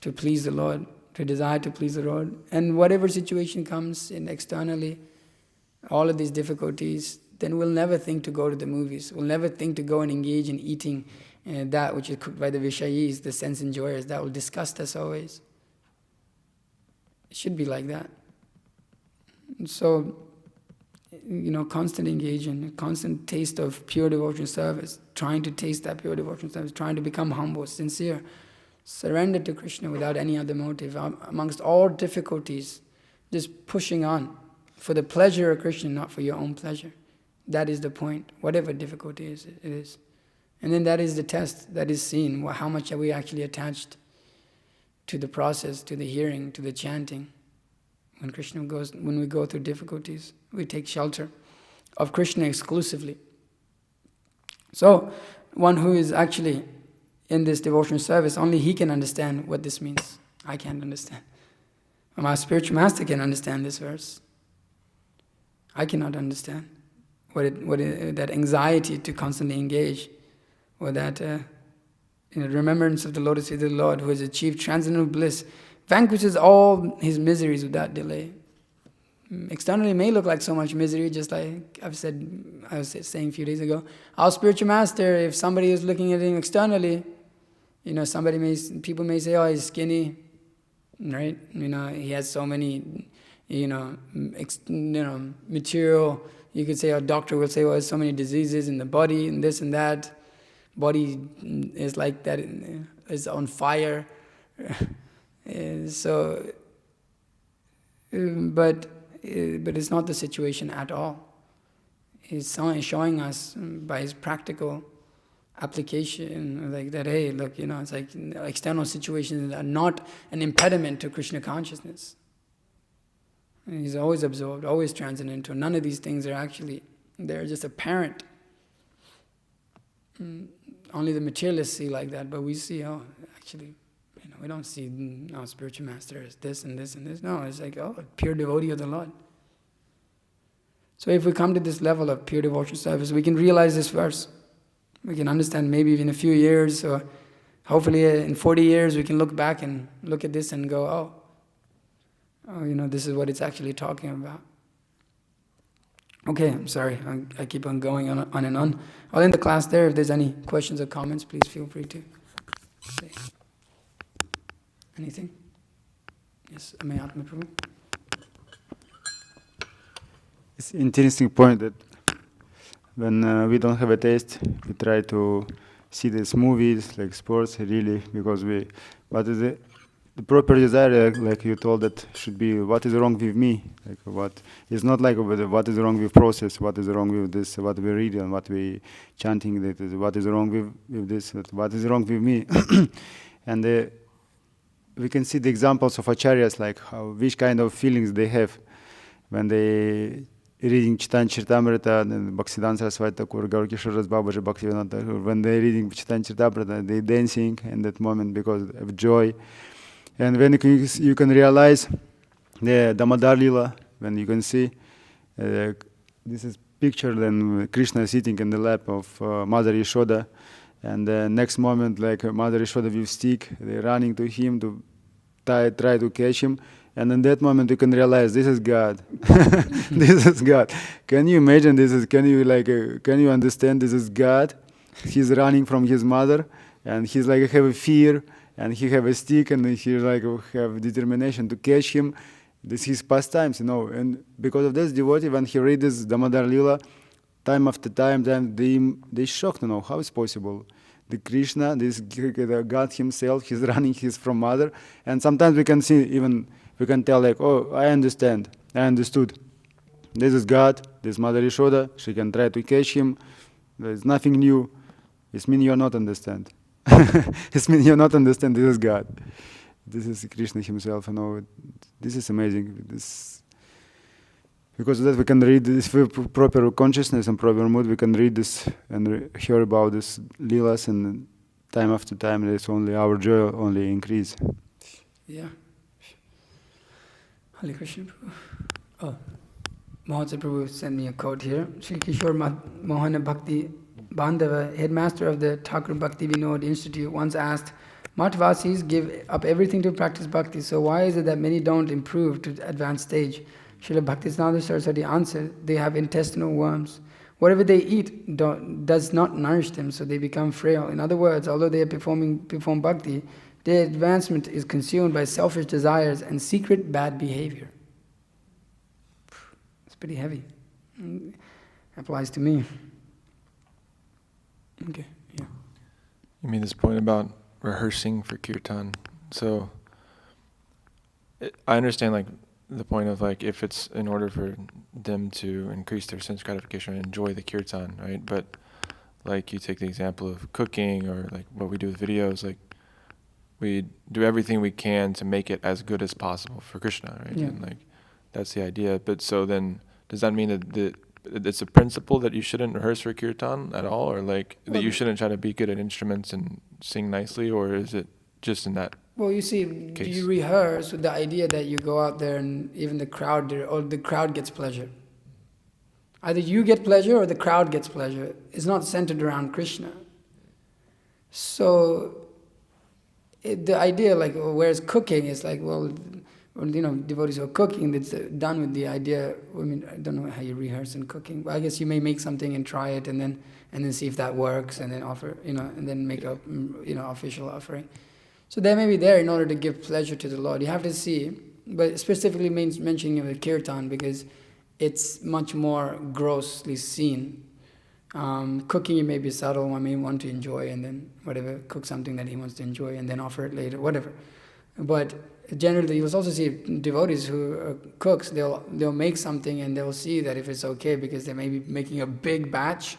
to please the Lord, to desire to please the Lord. And whatever situation comes in externally, all of these difficulties, then we'll never think to go to the movies. We'll never think to go and engage in eating that which is cooked by the Vishayis, the sense enjoyers. That will disgust us always. It should be like that. And so, constant engagement, constant taste of pure devotional service, trying to taste that pure devotional service, trying to become humble, sincere, surrender to Krishna without any other motive, amongst all difficulties, just pushing on for the pleasure of Krishna, not for your own pleasure. That is the point, whatever difficulty it is. And then that is the test that is seen, how much are we actually attached to the process, to the hearing, to the chanting. When we go through difficulties, we take shelter of Krishna exclusively. So, one who is actually in this devotional service, only he can understand what this means. I can't understand. My spiritual master can understand this verse. I cannot understand that anxiety to constantly engage, or that remembrance of the lotus feet of the Lord, who has achieved transcendental bliss, vanquishes all his miseries without delay. Externally it may look like so much misery, just like I was saying a few days ago. Our spiritual master, if somebody is looking at him externally, people may say, oh, he's skinny, right? He has so many, material. You could say, a doctor will say, well, there's so many diseases in the body, and this and that. Body is like that, is on fire. But it's not the situation at all. he's showing us by his practical application, like that, hey, look, it's like external situations are not an impediment to Krishna consciousness. And he's always absorbed, always transcendental. None of these things are actually, they're just apparent. Only the materialists see like that, but we see, actually, we don't see, spiritual master is this and this and this. No, it's like, pure devotee of the Lord. So if we come to this level of pure devotional service, we can realize this verse. We can understand maybe in a few years, or hopefully in 40 years, we can look back and look at this and go, this is what it's actually talking about. Okay, I'm sorry, I keep on going on and on. I'll end the class there. If there's any questions or comments, please feel free to say. Anything? Yes, Amayatma Prabhu. It's an interesting point that when we don't have a taste, we try to see these movies like sports really, because but the proper desire, like you told, that should be what is wrong with me, like what it's not like what is wrong with process, what is wrong with this, what we read and what we chanting, that is, what is wrong with this, what is wrong with me. And we can see the examples of acharyas, like which kind of feelings they have when they reading Chaitanya Charitamrita and Bhaktisiddhanta Saraswati Thakur, Gaur Kishore Das Babaji, Bhaktivedanta Thakur, when they're reading Chaitanya Charitamrita, they're dancing in that moment because of joy. And when you can realize the Damodar Lila, when you can see this is picture then Krishna sitting in the lap of Mother Yashoda, and the next moment, like Mother Yashoda with stick, they're running to him to try to catch him. And in that moment, you can realize this is God. This is God. Can you imagine this? Can you understand this is God? He's running from his mother, and he's like have a fear, and he have a stick, and he like have determination to catch him. This is his pastimes, And because of this devotee, when he read this Damodar Lila, time after time, then they shocked, how is possible? The Krishna, this God himself, he's running, he's from mother, and sometimes we can see even. We can tell like, I understand, I understood. This is God, this Mother Yashoda, she can try to catch him. There's nothing new. It means you're not understand. It means you're not understand, this is God. This is Krishna himself, This is amazing. Because of that we can read this with proper consciousness and proper mood, we can read this and hear about this Leelas, and time after time, it's only our joy only increase. Yeah. Hare Krishna Prabhu. Mahotsa Prabhu sent me a quote here. Sri Kishore Mohana Bhakti Bandhava, headmaster of the Thakur Bhakti Vinod Institute, once asked, Mathvasis give up everything to practice bhakti, so why is it that many don't improve to advanced stage? Srila Bhaktisiddhanta Saraswati answered, they have intestinal worms. Whatever they eat does not nourish them, so they become frail. In other words, although they perform bhakti, their advancement is consumed by selfish desires and secret bad behavior. It's pretty heavy. Applies to me. Okay, yeah. You made this point about rehearsing for kirtan. So I understand the point of if it's in order for them to increase their sense gratification and enjoy the kirtan, right? But you take the example of cooking or what we do with videos, we do everything we can to make it as good as possible for Krishna, right? Yeah. And that's the idea. But so then, does that mean that it's a principle that you shouldn't rehearse for kirtan at all, or that you shouldn't try to be good at instruments and sing nicely, or is it just in that? Well, you see, case? You rehearse with the idea that you go out there and even the crowd gets pleasure. Either you get pleasure or the crowd gets pleasure. It's not centered around Krishna. So the idea, whereas cooking is devotees who are cooking, it's done with the idea. I don't know how you rehearse in cooking. But I guess you may make something and try it, and then see if that works, and then offer, and then make a, official offering. So that may be there in order to give pleasure to the Lord. You have to see, but specifically mentioning the kirtan because it's much more grossly seen. Cooking, it may be subtle, one may want to enjoy, and then cook something that he wants to enjoy, and then offer it later, whatever. But generally you'll also see devotees who are cooks, they'll make something and they'll see that if it's okay because they may be making a big batch,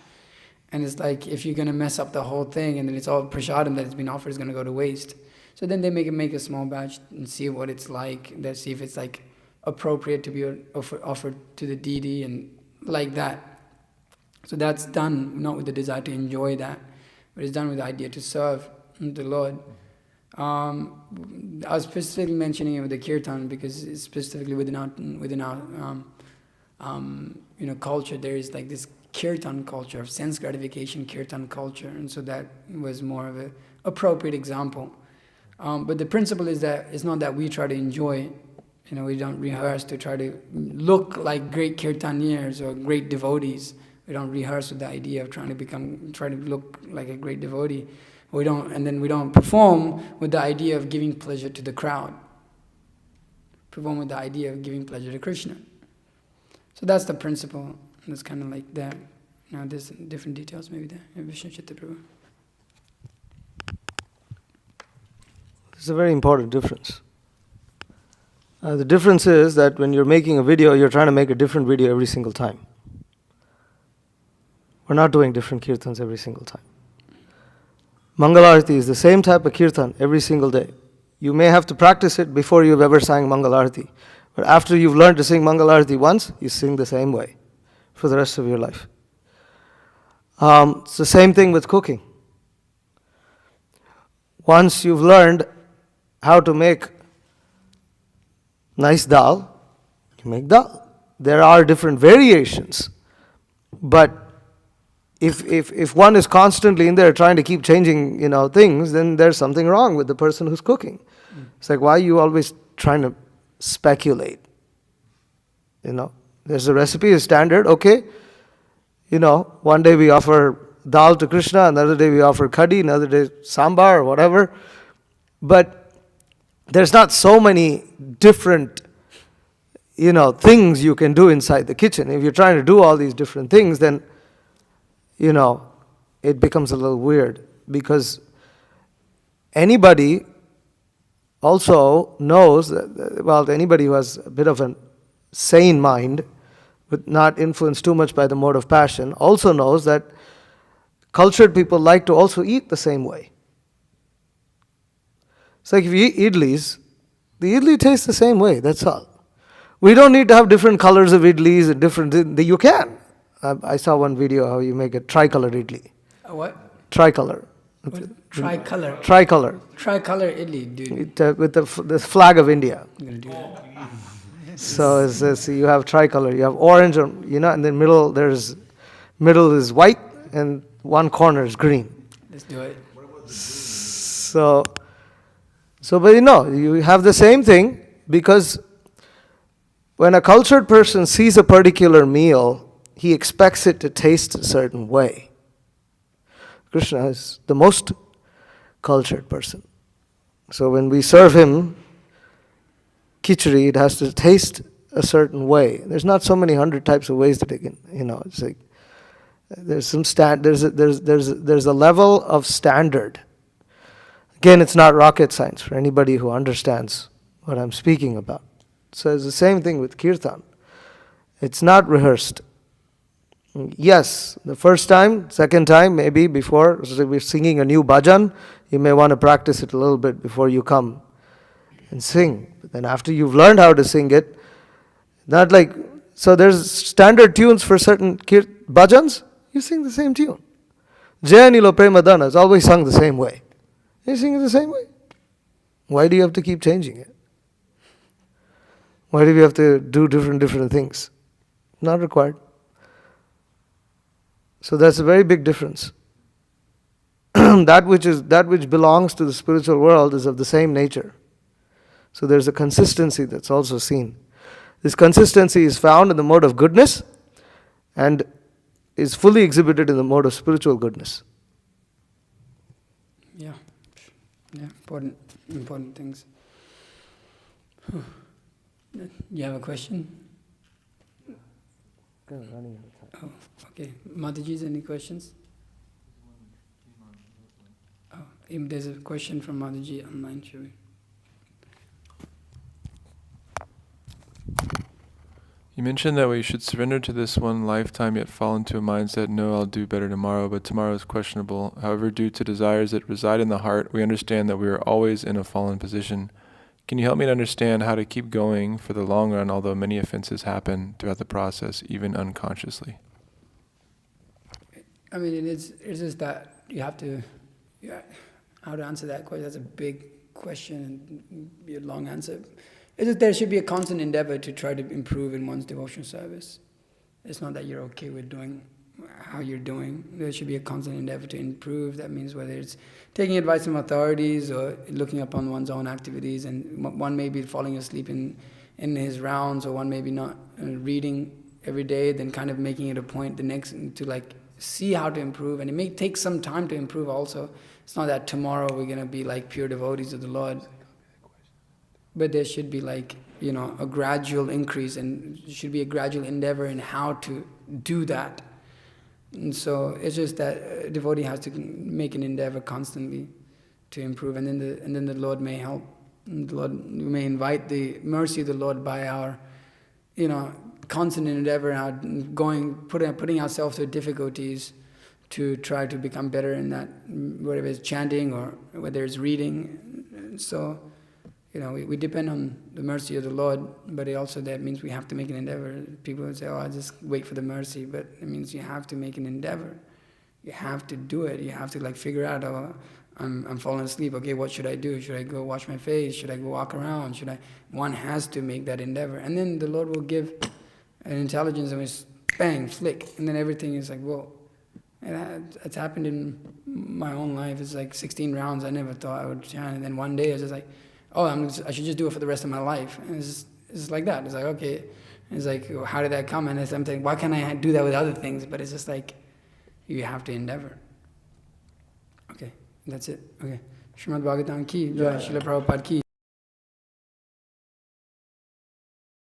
and it's like if you're going to mess up the whole thing and then it's all prasadam that has been offered is going to go to waste. So then they make a small batch and see what it's like, they see if it's like appropriate to be offered to the deity and like that. So that's done not with the desire to enjoy that, but it's done with the idea to serve the Lord. I was specifically mentioning it with the kirtan because it's specifically within our culture there is like this kirtan culture of sense gratification, kirtan culture, and so that was more of an appropriate example. But the principle is that it's not that we try to enjoy. We don't rehearse to try to look like great kirtaniers or great devotees. We don't rehearse with the idea of try to look like a great devotee. We don't perform with the idea of giving pleasure to the crowd. Perform with the idea of giving pleasure to Krishna. So that's the principle. It's kind of like that. Now there's different details maybe there. Vishnu Chitta Prabhu. It's a very important difference. The difference is that when you're making a video, you're trying to make a different video every single time. We're not doing different kirtans every single time. Mangalarti is the same type of kirtan every single day. You may have to practice it before you've ever sang Mangalarti. But after you've learned to sing Mangalarti once, you sing the same way for the rest of your life. It's the same thing with cooking. Once you've learned how to make nice dal, you make dal. There are different variations, but if one is constantly in there trying to keep changing, things, then there's something wrong with the person who's cooking. It's like, why are you always trying to speculate? There's a recipe, a standard, okay. One day we offer dal to Krishna, another day we offer kadhi, another day sambar or whatever. But there's not so many different, things you can do inside the kitchen. If you're trying to do all these different things, then it becomes a little weird, because anybody also knows that, anybody who has a bit of a sane mind, but not influenced too much by the mode of passion, also knows that cultured people like to also eat the same way. It's like if you eat idlis, the idli tastes the same way, that's all. We don't need to have different colors of idlis and different, you can. I saw one video how you make a tricolor idli. A what? Tricolor. Tricolor. Tricolor. Tricolor idli, dude. With the flag of India. I'm going to do that. So you have tricolor. You have orange, and then middle is white, and one corner is green. Let's do it. But you have the same thing, because when a cultured person sees a particular meal, he expects it to taste a certain way. Krishna is the most cultured person. So when we serve him khichdi, it has to taste a certain way. There's not so many 100 types of ways that it can, it's like there's some there's a level of standard. Again, it's not rocket science for anybody who understands what I'm speaking about. So it's the same thing with kirtan. It's not rehearsed. Yes, the first time, second time, maybe before we're singing a new bhajan, you may want to practice it a little bit before you come and sing. But then after you've learned how to sing it, not like, so there's standard tunes for certain bhajans, you sing the same tune. Jayanilo Premadana is always sung the same way. You sing it the same way. Why do you have to keep changing it? Why do we have to do different things? Not required. So that's a very big difference. That which belongs to the spiritual world is of the same nature. So there's a consistency that's also seen. This consistency is found in the mode of goodness and is fully exhibited in the mode of spiritual goodness. Yeah, important things. You have a question? Oh, okay. Mataji's, any questions? Oh, there's a question from Mataji online, should we? You mentioned that we should surrender to this one lifetime, yet fall into a mindset, no, I'll do better tomorrow, but tomorrow is questionable. However, due to desires that reside in the heart, we understand that we are always in a fallen position. Can you help me to understand how to keep going for the long run, although many offenses happen throughout the process, even unconsciously? I mean, it's just that you have to, how to answer that question, that's a big question and be a long answer. It's just there should be a constant endeavor to try to improve in one's devotional service. It's not that you're okay with doing how you're doing. There should be a constant endeavor to improve. That means whether it's taking advice from authorities or looking upon one's own activities, and one may be falling asleep in his rounds, or one may be not reading every day, then kind of making it a point the next to like see how to improve. And it may take some time to improve also. It's not that tomorrow we're going to be like pure devotees of the Lord. But there should be like, a gradual increase, and there should be a gradual endeavor in how to do that. And so it's just that a devotee has to make an endeavor constantly to improve, and then the Lord may help. And the Lord, we may invite the mercy of the Lord by our, constant endeavor, putting ourselves through difficulties to try to become better in that, whether it's chanting or whether it's reading. And so, we depend on the mercy of the Lord, but that means we have to make an endeavor. People would say, I'll just wait for the mercy, but it means you have to make an endeavor. You have to do it. You have to figure out, I'm falling asleep. Okay, what should I do? Should I go wash my face? Should I go walk around? One has to make that endeavor. And then the Lord will give an intelligence, and it's bang, flick, and then everything is like, whoa. And it's happened in my own life. It's like 16 rounds. I never thought I would chant. And then one day I was just like, I should just do it for the rest of my life. And it's just like that. It's like, okay. And it's like, how did that come? And I'm thinking, why can't I do that with other things? But it's just like, you have to endeavor. Okay, that's it. Okay. Srimad Bhagavatam ki, Jai Srila Prabhupada ki.